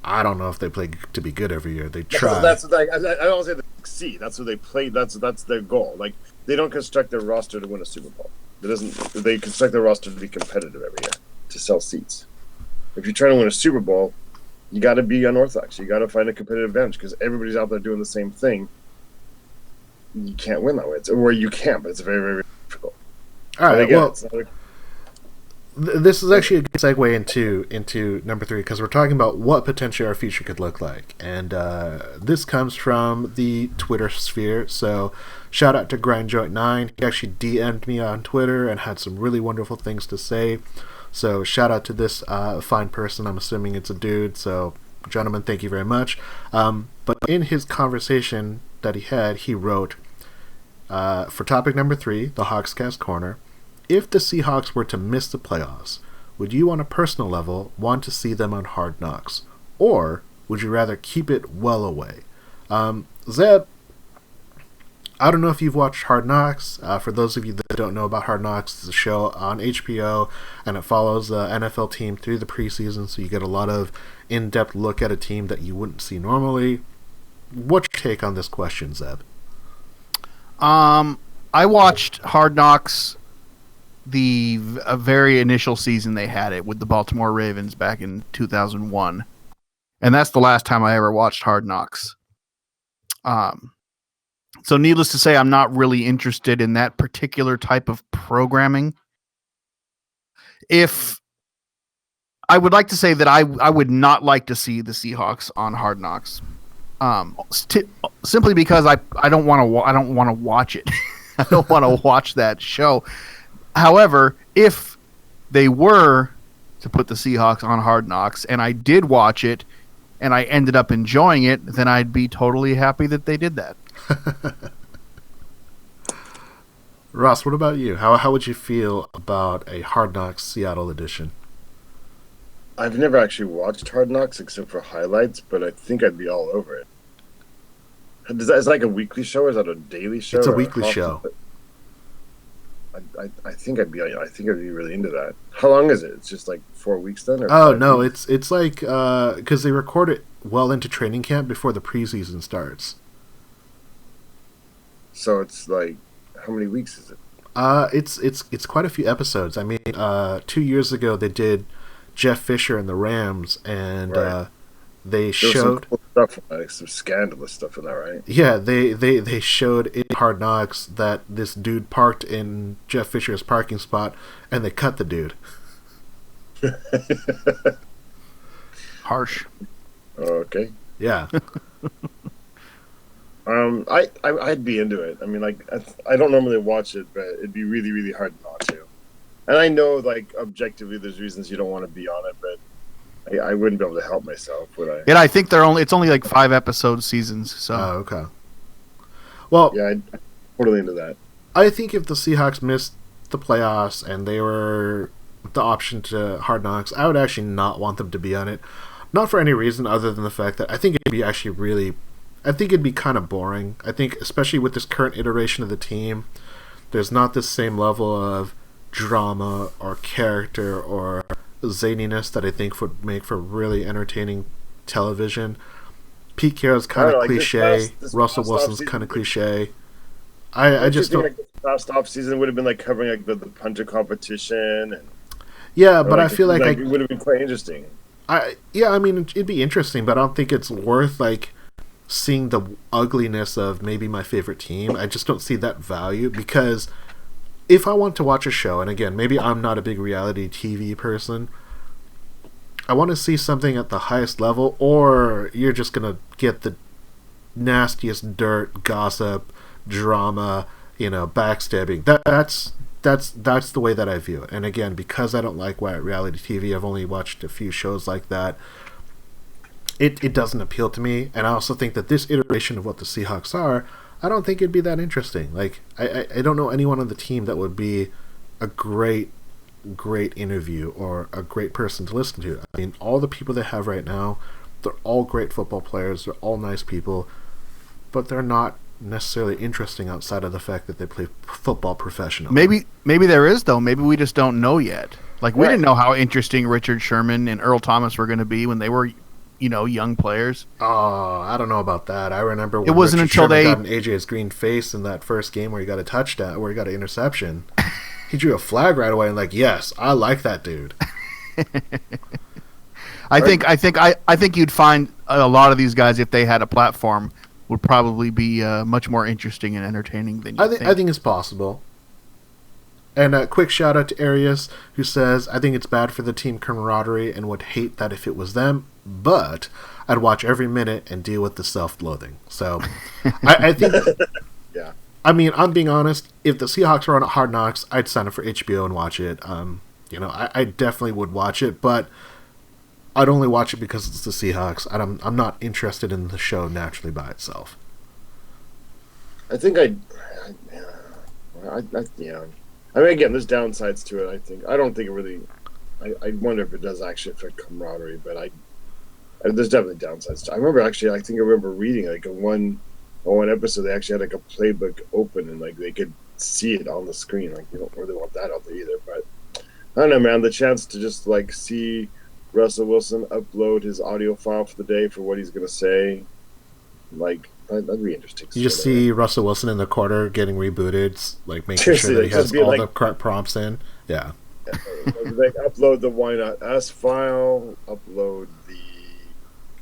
I don't know if they play to be good every year. They try. I don't say they succeed. That's what they play. That's their goal. Like, they don't construct their roster to win a Super Bowl. They construct their roster to be competitive every year, to sell seats. If you're trying to win a Super Bowl, you got to be unorthodox. You got to find a competitive advantage because everybody's out there doing the same thing. You can't win that way. Or you can, but it's very, very difficult. All right. Well, this is actually a good segue into number 3 because we're talking about what potentially our future could look like, and this comes from the Twitter sphere. So, shout out to GrindJoint9. He actually DM'd me on Twitter and had some really wonderful things to say. So, shout out to this fine person. I'm assuming it's a dude. So, gentlemen, thank you very much. But in his conversation that he wrote, for topic number 3, the Hawkscast Corner, if the Seahawks were to miss the playoffs, would you on a personal level want to see them on Hard Knocks? Or would you rather keep it well away? Zeb, I don't know if you've watched Hard Knocks. For those of you that don't know about Hard Knocks, it's a show on HBO, and it follows the NFL team through the preseason, so you get a lot of in-depth look at a team that you wouldn't see normally. What's your take on this question, Zeb? I watched Hard Knocks the very initial season they had it with the Baltimore Ravens back in 2001. And that's the last time I ever watched Hard Knocks. So needless to say, I'm not really interested in that particular type of programming. If I would like to say that I would not like to see the Seahawks on Hard Knocks. Simply because I don't want to watch it. I don't want to watch that show. However, if they were to put the Seahawks on Hard Knocks and I did watch it and I ended up enjoying it, then I'd be totally happy that they did that. Russ, what about you? How would you feel about a Hard Knocks Seattle edition? I've never actually watched Hard Knocks except for highlights, but I think I'd be all over it. Is that like a weekly show or is that a daily show? It's a weekly show. I think I'd be really into that. How long is it? It's just like 4 weeks then? Oh no, weeks? it's like because they record it well into training camp before the preseason starts. So it's like, how many weeks is it? It's quite a few episodes. I mean, 2 years ago they did Jeff Fisher and the Rams, and right. They showed some cool stuff, like some scandalous stuff in that, right? Yeah, they showed in Hard Knocks that this dude parked in Jeff Fisher's parking spot, and they cut the dude. Harsh. Okay. Yeah. I'd be into it. I mean, like, I don't normally watch it, but it'd be really, really hard not to. And I know, like, objectively, there's reasons you don't want to be on it, but I wouldn't be able to help myself, would I? Yeah, I think it's only like 5 episode seasons. So. Oh, okay. Well, yeah, I'm totally into that. I think if the Seahawks missed the playoffs and they were the option to Hard Knocks, I would actually not want them to be on it. Not for any reason other than the fact that I think it'd be actually really. I think it'd be kind of boring. I think, especially with this current iteration of the team, there's not this same level of drama or character or zaniness that I think would make for really entertaining television. Pete Carroll's kind of cliche. Russell Wilson's kind of cliche. I just don't. Like this past off season would have been like covering like the punter competition and. Yeah, but I feel like it would have been quite interesting. I mean it'd be interesting, but I don't think it's worth like seeing the ugliness of maybe my favorite team. I just don't see that value, because if I want to watch a show, and again, maybe I'm not a big reality TV person, I want to see something at the highest level, or you're just going to get the nastiest dirt, gossip, drama, backstabbing. That's the way that I view it. And again, because I don't like reality TV, I've only watched a few shows like that. It doesn't appeal to me, and I also think that this iteration of what the Seahawks are, I don't think it'd be that interesting. Like, I don't know anyone on the team that would be a great interview or a great person to listen to. I mean, all the people they have right now, they're all great football players, they're all nice people, but they're not necessarily interesting outside of the fact that they play football professionally. Maybe there is, though. Maybe we just don't know yet. Like, we didn't know how interesting Richard Sherman and Earl Thomas were going to be when they were young players. Oh, I don't know about that. I remember when it wasn't Richard until Sherman got in AJ's green face in that first game where he got a touchdown, where he got an interception. He drew a flag right away and like, yes, I like that dude. I think you'd find a lot of these guys, if they had a platform, would probably be much more interesting and entertaining than you think. I think it's possible. And a quick shout out to Arias, who says, I think it's bad for the team camaraderie and would hate that if it was them, but I'd watch every minute and deal with the self-loathing. So I think, yeah. I mean, I'm being honest, if the Seahawks were on Hard Knocks, I'd sign up for HBO and watch it. I definitely would watch it, but I'd only watch it because it's the Seahawks. I'm not interested in the show naturally by itself. I think I mean, again, there's downsides to it. I don't think it really. I wonder if it does actually affect camaraderie, but there's definitely downsides. I remember reading like one episode they actually had like a playbook open and like they could see it on the screen. Like, you don't really want that out there either. But I don't know, man. The chance to just like see Russell Wilson upload his audio file for the day for what he's gonna say, like. That'd be interesting. You just see Russell Wilson in the corner getting rebooted, like making sure that he has all the correct prompts in. Yeah. Like upload the Why Not Us file, upload the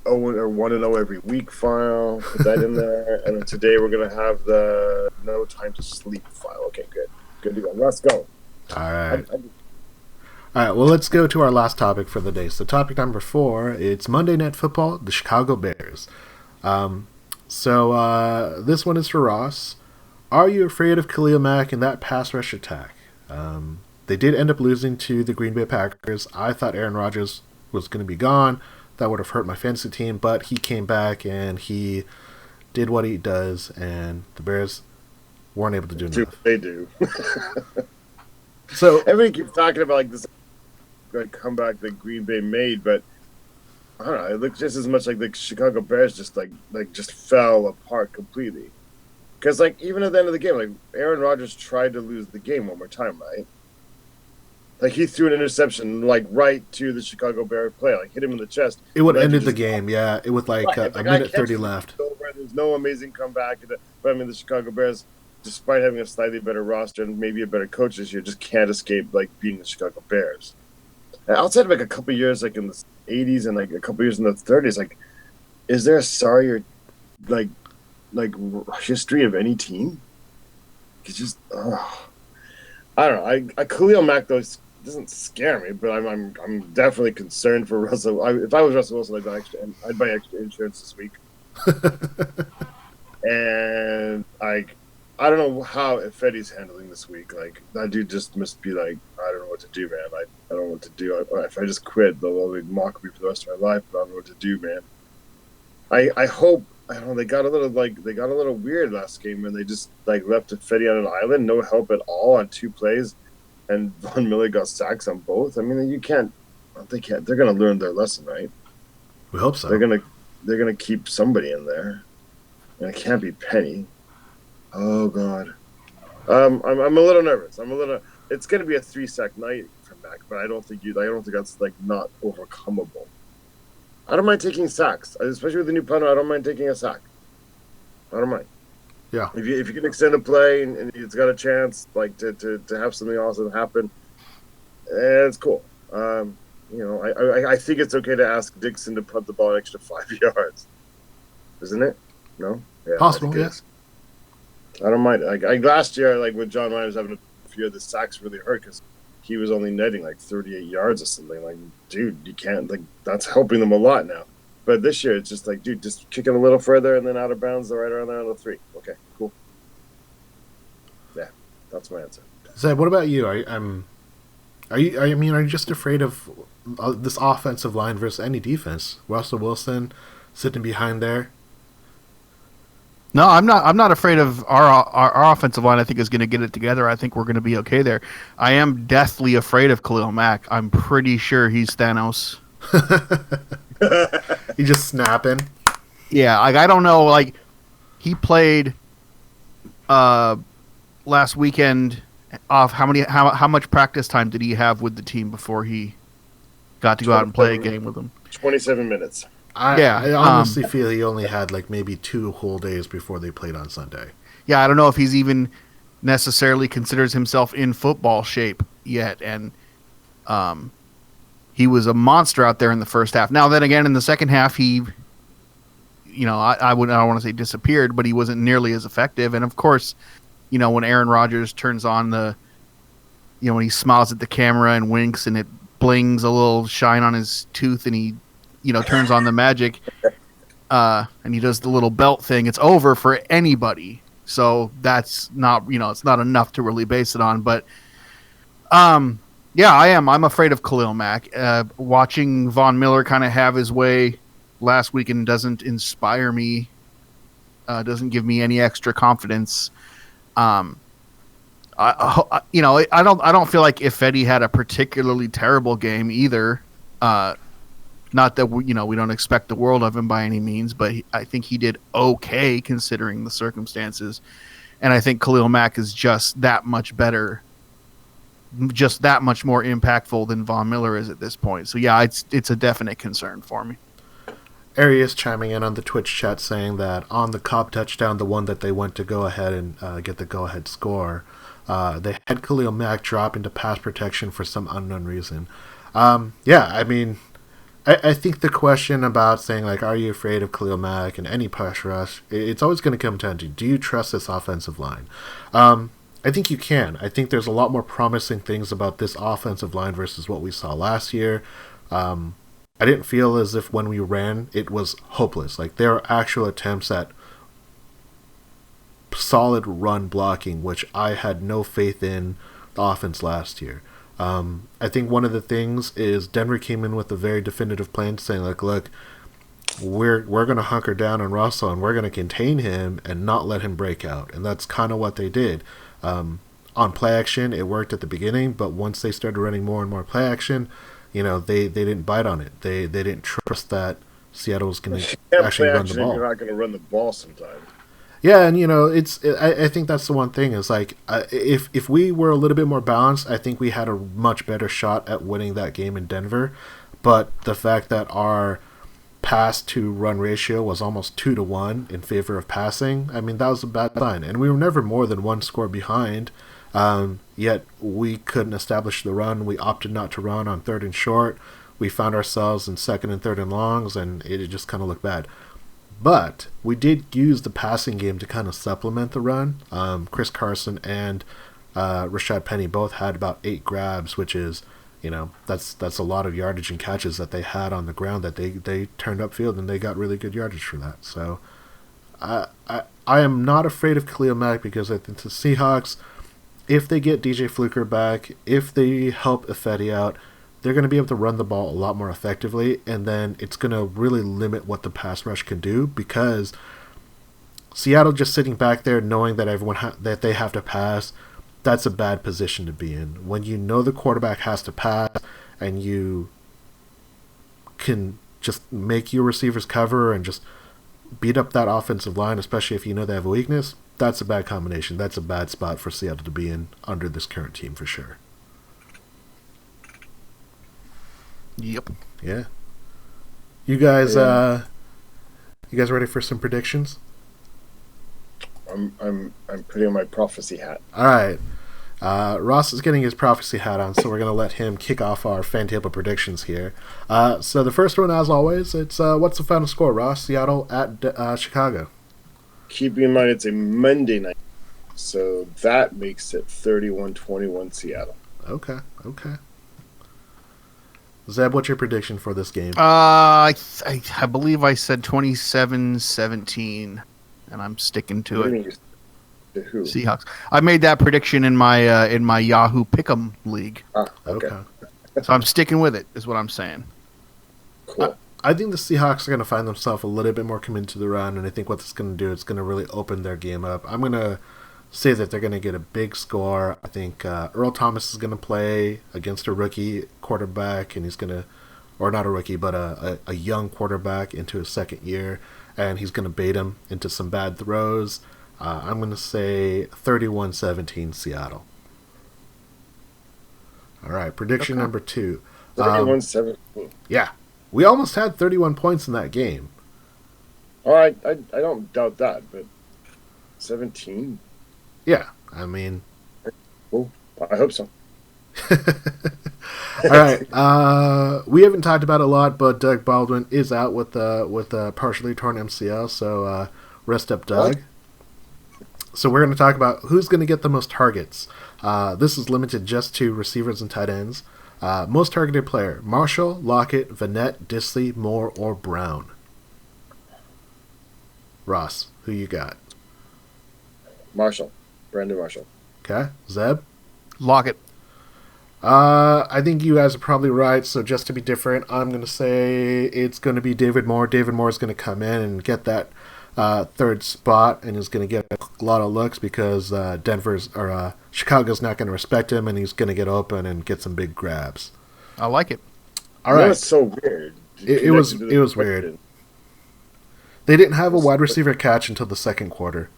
1-0 every week file, put that in there, and then today we're gonna have the No Time to Sleep file. Okay, good to go. Let's go. All right. All right. Well, let's go to our last topic for the day. So, topic number 4, it's Monday Night Football, the Chicago Bears. So this one is for Ross. Are you afraid of Khalill Mack and that pass rush attack? They did end up losing to the Green Bay Packers. I thought Aaron Rodgers was going to be gone. That would have hurt my fantasy team, but he came back and he did what he does, and the Bears weren't able to do enough. They do. So everybody keeps talking about like this comeback that Green Bay made, but I don't know. It looks just as much like the Chicago Bears just just fell apart completely. Because like even at the end of the game, like Aaron Rodgers tried to lose the game one more time, right? Like he threw an interception like right to the Chicago Bears player, like hit him in the chest. It would have ended the game, yeah. It was like a minute 30 left. There's no amazing comeback, but I mean the Chicago Bears, despite having a slightly better roster and maybe a better coach this year, just can't escape like being the Chicago Bears. And outside of like a couple years, like in the 80s and like a couple years in the 30s, like is there a sorrier like history of any team? It's just I don't know. I Khalill Mack though doesn't scare me, but I'm definitely concerned for Russell. If I was Russell Wilson, I'd buy extra insurance this week. And I don't know how Ifedi's handling this week. Like that dude just must be like, I don't know what to do, man. I don't know what to do. If I just quit, they'll mock me for the rest of my life. But I don't know what to do, man. I hope I don't know, they got a little weird last game, and they just like left Fetty on an island, no help at all on 2 plays, and Von Miller got sacks on both. I mean, you can't. They can't. They're gonna learn their lesson, right? We hope so. They're gonna keep somebody in there, and it can't be Penny. Oh God. I'm a little nervous. It's gonna be a 3-sack night from Mac, but I don't think that's like not overcomable. I don't mind taking sacks, especially with the new punter. I don't mind taking a sack. I don't mind. Yeah. If you can extend a play and it's got a chance like to have something awesome happen, it's cool. I think it's okay to ask Dixon to punt the ball an extra 5 yards, isn't it? No. Yeah, possible. Yes. I don't mind. Like last year, like when John Ryan was having a few of the sacks really hurt because he was only netting like 38 yards or something. Like, dude, you can't, like, that's helping them a lot now. But this year, it's just like, dude, just kick it a little further and then out of bounds, right around there on the 3. Okay, cool. Yeah, that's my answer. Zeb, what about you? Are you just afraid of this offensive line versus any defense? Russell Wilson sitting behind there. No, I'm not afraid of our offensive line. I think is going to get it together. I think we're going to be okay there. I am deathly afraid of Khalill Mack. I'm pretty sure he's Thanos. He's just snapping. Yeah, like I don't know. Like he played last weekend. Off how much practice time did he have with the team before he got to go out and play a game with them? 27 minutes. I honestly feel he only had like maybe 2 whole days before they played on Sunday. Yeah, I don't know if he's even necessarily considers himself in football shape yet, and he was a monster out there in the first half. Now then again, in the second half, he, I don't want to say disappeared, but he wasn't nearly as effective. And of course, when Aaron Rodgers turns on when he smiles at the camera and winks and it blings a little shine on his tooth and he turns on the magic, and he does the little belt thing, it's over for anybody. So that's not, it's not enough to really base it on. But, yeah, I'm afraid of Khalill Mack. Watching Von Miller kind of have his way last weekend doesn't inspire me, doesn't give me any extra confidence. I don't feel like Ifedi had a particularly terrible game either. Not that we don't expect the world of him by any means, but I think he did okay considering the circumstances. And I think Khalill Mack is just that much better, just that much more impactful than Von Miller is at this point. So yeah, it's a definite concern for me. Arias chiming in on the Twitch chat saying that on the Cobb touchdown, the one that they went to go ahead and get the go-ahead score, they had Khalill Mack drop into pass protection for some unknown reason. I think the question about saying, like, are you afraid of Khalill Mack and any pass rush, it's always going to come down to, do you trust this offensive line? I think you can. I think there's a lot more promising things about this offensive line versus what we saw last year. I didn't feel as if when we ran, it was hopeless. Like, there are actual attempts at solid run blocking, which I had no faith in the offense last year. I think one of the things is Denver came in with a very definitive plan saying, like, look, we're going to hunker down on Russell and we're going to contain him and not let him break out. And that's kind of what they did. On play action, it worked at the beginning, but once they started running more and more play action, they didn't bite on it. They didn't trust that Seattle was going to actually run the ball. You're not going to run the ball sometimes. Yeah, and I think that's the one thing is, like, if we were a little bit more balanced, I think we had a much better shot at winning that game in Denver. But the fact that our pass to run ratio was almost 2-1 in favor of passing, I mean, that was a bad sign. And we were never more than 1 score behind. Yet we couldn't establish the run. We opted not to run on 3rd and short. We found ourselves in 2nd and 3rd and longs, and it just kind of looked bad. But we did use the passing game to kind of supplement the run. Chris Carson and Rashad Penny both had about 8 grabs, which is, that's a lot of yardage and catches that they had on the ground that they turned upfield, and they got really good yardage for that. So I am not afraid of Khalil Mack because I think the Seahawks, if they get DJ Fluker back, if they help Ifedi out, they're going to be able to run the ball a lot more effectively, and then it's going to really limit what the pass rush can do because Seattle just sitting back there knowing that that they have to pass, that's a bad position to be in. When you know the quarterback has to pass and you can just make your receivers cover and just beat up that offensive line, especially if you know they have a weakness, that's a bad combination. That's a bad spot for Seattle to be in under this current team for sure. Yep. Yeah. You guys ready for some predictions? I'm putting on my prophecy hat. All right. Ross is getting his prophecy hat on, so we're going to let him kick off our fan table predictions here. So the first one, as always, it's what's the final score, Ross? Seattle at Chicago. Keep in mind it's a Monday night, so that makes it 31-21 Seattle. Okay. Zeb, what's your prediction for this game? I believe I said 27-17, and I'm sticking to it. Who? Seahawks. I made that prediction in my Yahoo Pick'em league. Okay. So I'm sticking with it, is what I'm saying. Cool. I think the Seahawks are going to find themselves a little bit more committed to the run, and I think what it's going to do is going to really open their game up. I'm going to say that they're going to get a big score. I think Earl Thomas is going to play against a rookie quarterback, and he's going to, or not a rookie, but a young quarterback into his second year, and he's going to bait him into some bad throws. I'm going to say 31-17 Seattle. All right, prediction number 2. 31-17. Yeah. We almost had 31 points in that game. All right, I don't doubt that, but 17? Yeah, I mean... Well, I hope so. All right, we haven't talked about it a lot, but Doug Baldwin is out with a partially torn MCL, so rest up, Doug. What? So we're going to talk about who's going to get the most targets. This is limited just to receivers and tight ends. Most targeted player: Marshall, Lockett, Vanette, Disley, Moore, or Brown. Ross, who you got? Marshall. Brandon Marshall. Okay. Zeb? Lockett. I think you guys are probably right, so just to be different, I'm going to say it's going to be David Moore. David Moore is going to come in and get that third spot and is going to get a lot of looks because Chicago's not going to respect him, and he's going to get open and get some big grabs. I like it. All right. That's so weird. It was weird. They didn't have a wide receiver catch until the second quarter.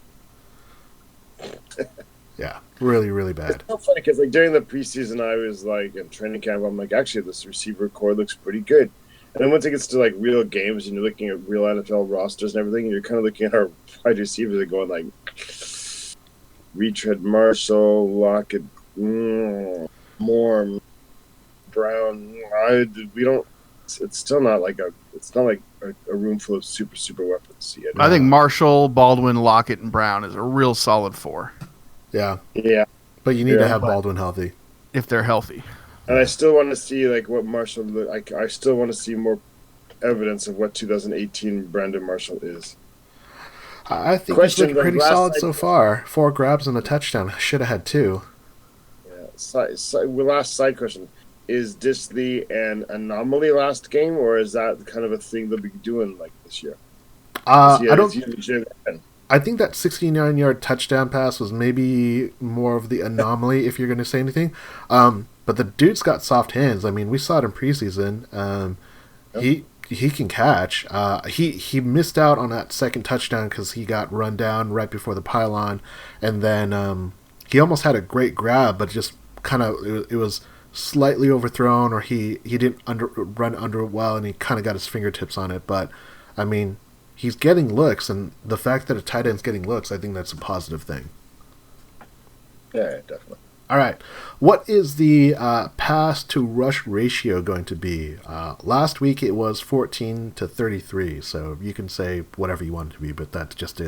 Yeah, really, really bad. It's so funny because during the preseason, I was in training camp, I'm actually this receiver core looks pretty good. And then once it gets to real games and you're looking at real NFL rosters and everything, you're kind of looking at our wide receivers and going Retread, Marshall, Lockett, Moore, Brown. We don't. It's still not it's not a room full of super weapons yet. I think Marshall, Baldwin, Lockett, and Brown is a real solid 4. Yeah. But you need to have Baldwin healthy if they're healthy. And I still want to see what Marshall. I still want to see more evidence of what 2018 Brandon Marshall is. I think he's looking pretty solid so far. 4 grabs and a touchdown. Should have had 2. Yeah. Last side question: is Disley an anomaly last game, or is that kind of a thing they'll be doing this year? I think that 69-yard touchdown pass was maybe more of the anomaly, if you're going to say anything. But the dude's got soft hands. I mean, we saw it in preseason. He can catch. He missed out on that second touchdown because he got run down right before the pylon, and then he almost had a great grab, but just kind of it was slightly overthrown, or he didn't run under it well, and he kind of got his fingertips on it. But I mean, he's getting looks, and the fact that a tight end's getting looks, I think that's a positive thing. Yeah, definitely. All right. What is the pass to rush ratio going to be? Last week it was 14-33, so you can say whatever you want it to be, but that's just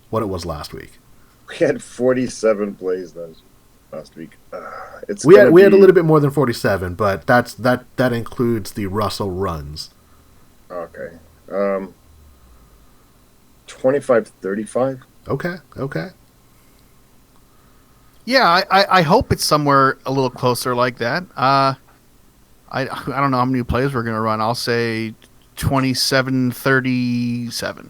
what it was last week. We had 47 plays last week. We had a little bit more than 47, but that includes the Russell runs. Okay. 25-35. Okay. Yeah, I hope it's somewhere a little closer like that. I don't know how many plays we're going to run. I'll say 27-37.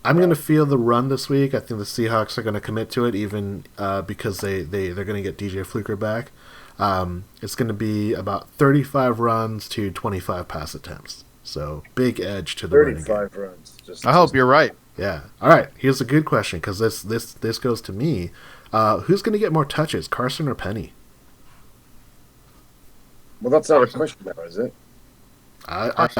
I'm going to feel the run this week. I think the Seahawks are going to commit to it, even because they're going to get DJ Fluker back. It's going to be about 35 runs to 25 pass attempts. So big edge to the running game. 35 runs. I hope you're right. Yeah. All right. Here's a good question because this goes to me. Who's going to get more touches, Carson or Penny? Well, that's not a question now, is it?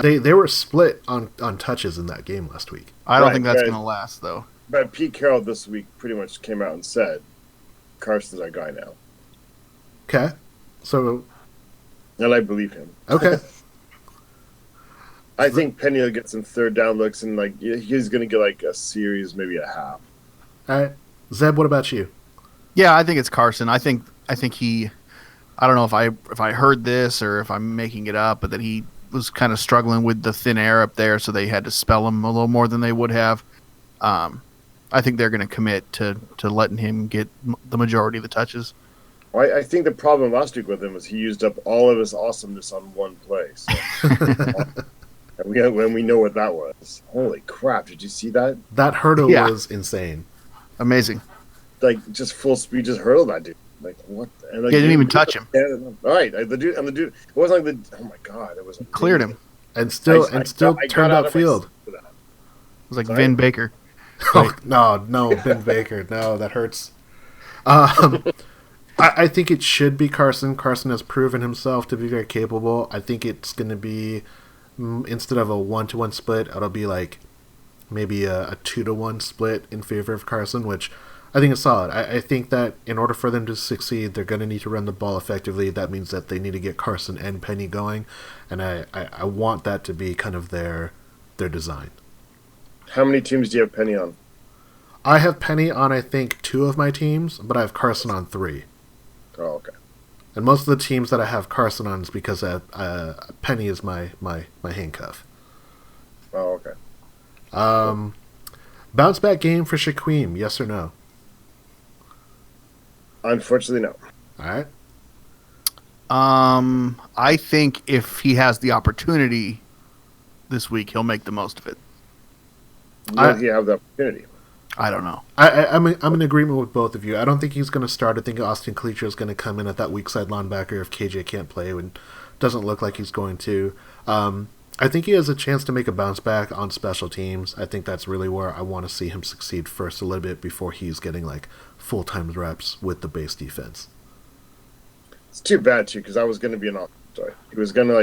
They were split on touches in that game last week. I don't think that's going to last, though. But Pete Carroll this week pretty much came out and said, Carson's our guy now. Okay. So. And I believe him. Okay. I think Penny will get some third down looks, and he's going to get like a series, maybe a half. All right. Zeb, what about you? Yeah, I think it's Carson. I think he. I don't know if I heard this or if I'm making it up, but that he was kind of struggling with the thin air up there, so they had to spell him a little more than they would have. I think they're going to commit to letting him get the majority of the touches. Well, I think the problem last week with him was he used up all of his awesomeness on one play. So. When we know what that was. Holy crap, did you see that? That hurdle was insane. Amazing. Like, just full speed, just hurdled that dude. Like, what? And like, he didn't even touch him. All right, the dude, it wasn't like oh my God, it was cleared him. And still turned upfield. It was like Vin Baker. Oh, no, Vin Baker. No, that hurts. I think it should be Carson. Carson has proven himself to be very capable. I think it's going to be, instead of a 1-to-1 split, it'll be like maybe a 2-to-1 split in favor of Carson, which I think is solid. I think that in order for them to succeed, they're going to need to run the ball effectively. That means that they need to get Carson and Penny going, and I want that to be kind of their design. How many teams do you have Penny on? I have Penny on, I think, 2 of my teams, but I have Carson on 3. Oh, okay. And most of the teams that I have Carson on is because Penny is my handcuff. Oh, okay. Bounce back game for Shaquem, yes or no? Unfortunately, no. All right. I think if he has the opportunity this week, he'll make the most of it. Will he have the opportunity? I don't know. I'm in agreement with both of you. I don't think he's going to start. I think Austin Cleacher is going to come in at that weak side linebacker if KJ can't play, and doesn't look like he's going to. I think he has a chance to make a bounce back on special teams. I think that's really where I want to see him succeed first a little bit before he's getting like full-time reps with the base defense. It's too bad, too, because I was going to be an offensive. He was going to,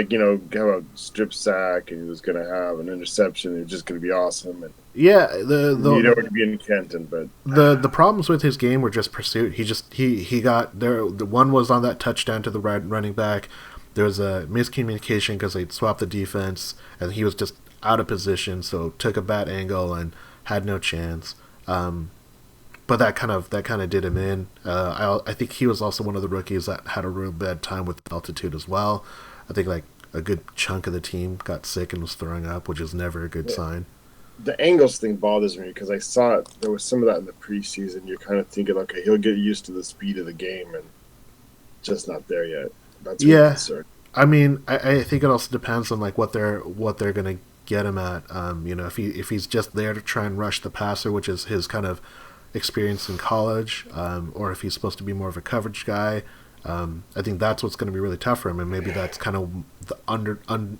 have a strip sack, and he was going to have an interception. It was just going to be awesome. And yeah, it would be in Kenton, but the problems with his game were just pursuit. He got there. The one was on that touchdown to the running back. There was a miscommunication because they swapped the defense, and he was just out of position, so took a bad angle and had no chance. But that kind of did him in. I think he was also one of the rookies that had a real bad time with altitude as well. I think like a good chunk of the team got sick and was throwing up, which is never a good sign. The angles thing bothers me because I saw it. There was some of that in the preseason. You're kind of thinking, okay, he'll get used to the speed of the game, and just not there yet. That's really concerned. I mean, I think it also depends on like what they're gonna get him at. If he's just there to try and rush the passer, which is his kind of experience in college, or if he's supposed to be more of a coverage guy. I think that's what's going to be really tough for him, and maybe that's kind of the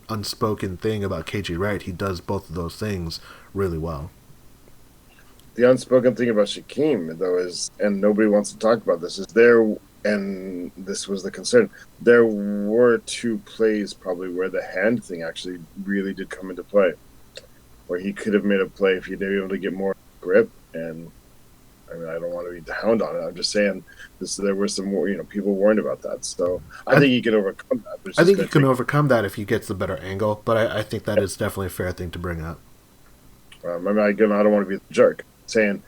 unspoken thing about KJ Wright. He does both of those things really well. The unspoken thing about Shaquem, though, is, and nobody wants to talk about this, is and this was the concern, there were 2 plays probably where the hand thing actually really did come into play, where he could have made a play if he'd been able to get more grip. And I mean, I don't want to be the hound on it. I'm just saying there were some more, people warned about that. So I think he can overcome that. I think he can overcome that if he gets the better angle, but I think that is definitely a fair thing to bring up. I don't want to be the jerk saying,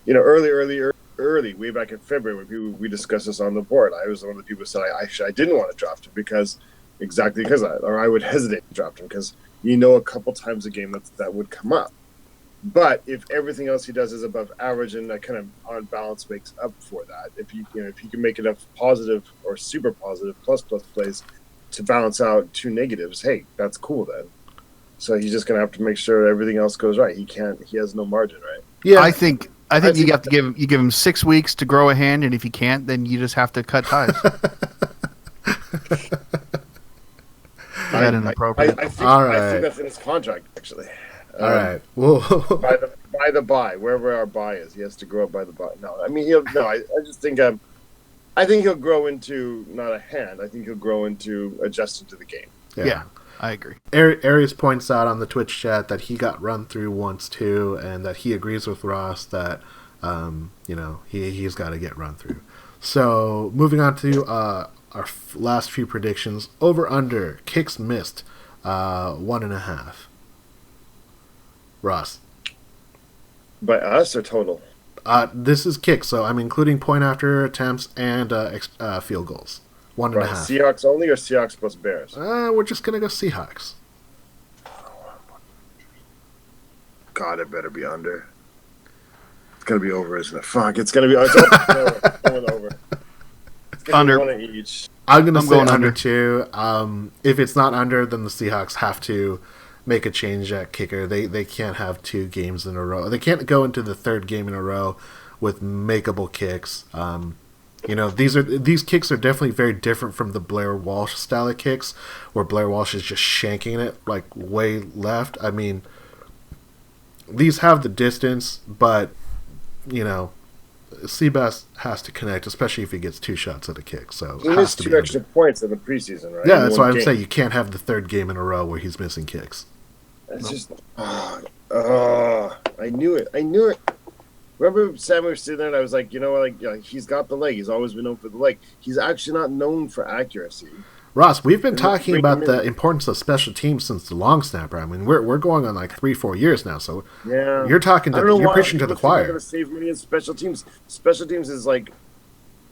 early, way back in February when we discussed this on the board, I was one of the people who said I didn't want to draft him because I would hesitate to draft him because a couple times a game that would come up. But if everything else he does is above average and that kind of on balance makes up for that, if he can make enough positive or super positive plus plays to balance out 2 negatives, hey, that's cool then. So he's just gonna have to make sure everything else goes right. He has no margin, right? Yeah, I think you have to give him 6 weeks to grow a hand, and if he can't, then you just have to cut ties. Is that inappropriate? I think that's in his contract, actually. All right. Well, by the bye, wherever our bye is, he has to grow up by the bye. No, I mean I just think I think he'll grow into not a hand. I think he'll grow into adjusting to the game. Yeah, I agree. Aries points out on the Twitch chat that he got run through once too, and that he agrees with Ross that he's got to get run through. So moving on to our last few predictions. Over under kicks missed 1.5. Ross. By us or total? This is kicks, so I'm including point after attempts and field goals. 1.5. Right. Seahawks only or Seahawks plus Bears? We're just gonna go Seahawks. God, it better be under. It's gonna be over, isn't it? Fuck, it's gonna be over. It's gonna under. Be one of each. I'm going under too. If it's not under, then the Seahawks have to make a change at kicker. They can't have 2 games in a row. They can't go into the 3rd game in a row with makeable kicks. These kicks are definitely very different from the Blair Walsh style of kicks, where Blair Walsh is just shanking it like way left. I mean, these have the distance, but Seabass has to connect, especially if he gets 2 shots at a kick. So he missed 2 extra points in the preseason, right? Yeah, that's why I'm saying you can't have the 3rd game in a row where he's missing kicks. It's just, I knew it. Remember, Sam, we were sitting there, and I was like, he's got the leg. He's always been known for the leg. He's actually not known for accuracy. Ross, we've been talking about the importance of special teams since the long snapper. I mean, we're going on like 3-4 years now. So yeah, you're preaching to the choir. Going to save money in special teams. Special teams is like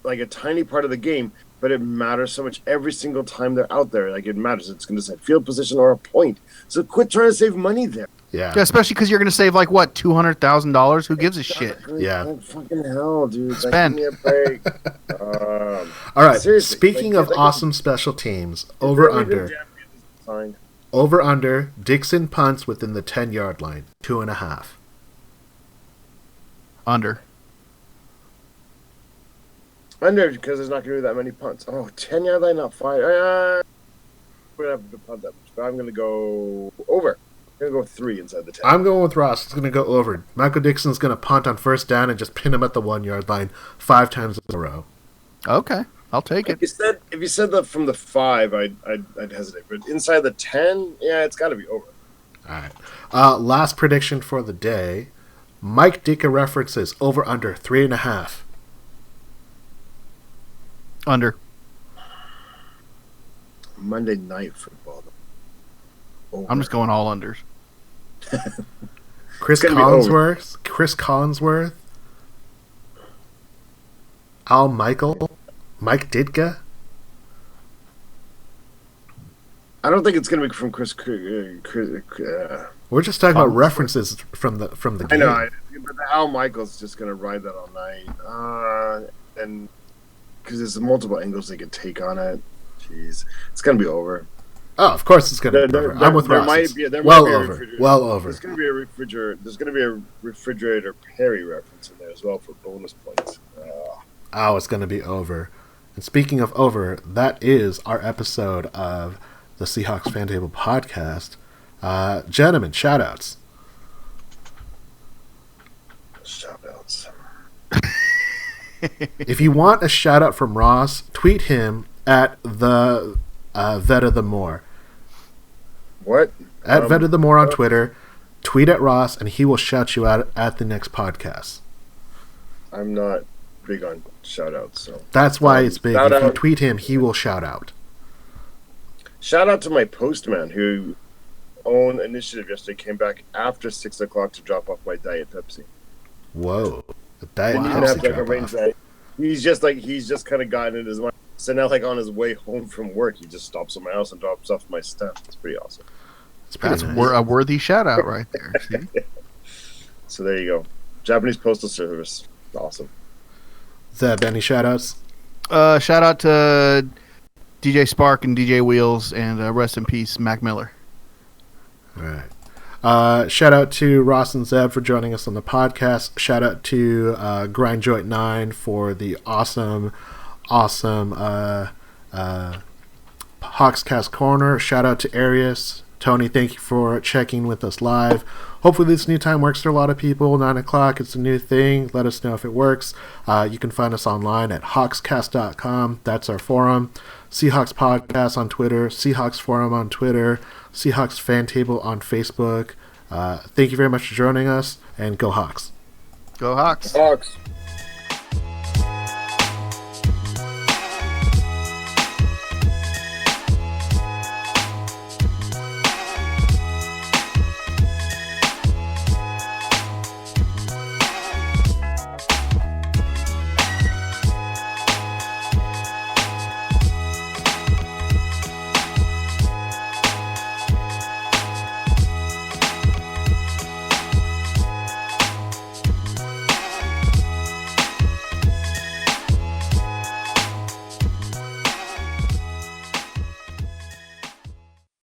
a tiny part of the game, but it matters so much every single time they're out there. Like, it matters. It's going to decide field position or a point. So quit trying to save money there. Yeah, especially because you're going to save like what, $200,000? Who gives a shit? Yeah, like, fucking hell, dude. Spend. Give me a break. All right. Speaking of awesome special teams, over under Dixon punts within the 10-yard line, 2.5. Under because there's not going to be that many punts. 10-yard line, not 5. We're going to have to punt that much, but I'm going to go over. I'm going to go 3 inside the 10. I'm going with Ross. It's going to go over. Michael Dixon's going to punt on 1st down and just pin him at the 1-yard line 5 times in a row. Okay, I'll take it. If you said that from the 5, I'd hesitate. But inside the 10, yeah, it's got to be over. All right. Last prediction for the day. Mike Ditka references over under 3.5. Under. Monday Night Football. Over. I'm just going all unders. Chris Collinsworth. Al Michael. Mike Ditka. I don't think it's going to be from Chris. We're just talking about references from the game. I know, but Al Michael's just going to ride that all night, and because there's multiple angles they could take on it. Jeez, it's going to be over. Oh, of course it's going to be over. I'm with Ross. Well over. There's going to be a refrigerator. There's going to be a refrigerator Perry reference in there as well for bonus points. It's going to be over. And speaking of over, that is our episode of the Seahawks Fan Table Podcast. Gentlemen, shout-outs. Shout-outs. If you want a shout-out from Ross, tweet him at the Vet of the Moor. What? At Vet of the Moor on Twitter. Tweet at Ross, and he will shout you out at the next podcast. I'm not big on shout-outs. So. That's why it's big. If you tweet him, he will shout out. Shout out to my postman who own initiative yesterday came back after 6 o'clock to drop off my Diet Pepsi. Whoa. The Diet Pepsi He's just kind of gotten in his mind. So now, like, on his way home from work, he just stops at my house and drops off my stuff. It's pretty awesome. That's nice. A worthy shout out right there. See? So there you go. Japanese Postal Service. Awesome. Zeb, any shout outs? Shout out to DJ Spark and DJ Wheels, and rest in peace, Mac Miller. All right. Shout out to Ross and Zeb for joining us on the podcast. Shout out to Grindjoint9 for the awesome Hawkscast Corner. Shout out to Arius. Tony, thank you for checking with us live. Hopefully this new time works for a lot of people. 9 o'clock, it's a new thing. Let us know if it works. You can find us online at hawkscast.com. That's our forum. Seahawks Podcast on Twitter. Seahawks Forum on Twitter. Seahawks Fan Table on Facebook. Thank you very much for joining us, and go Hawks. Go Hawks. Hawks.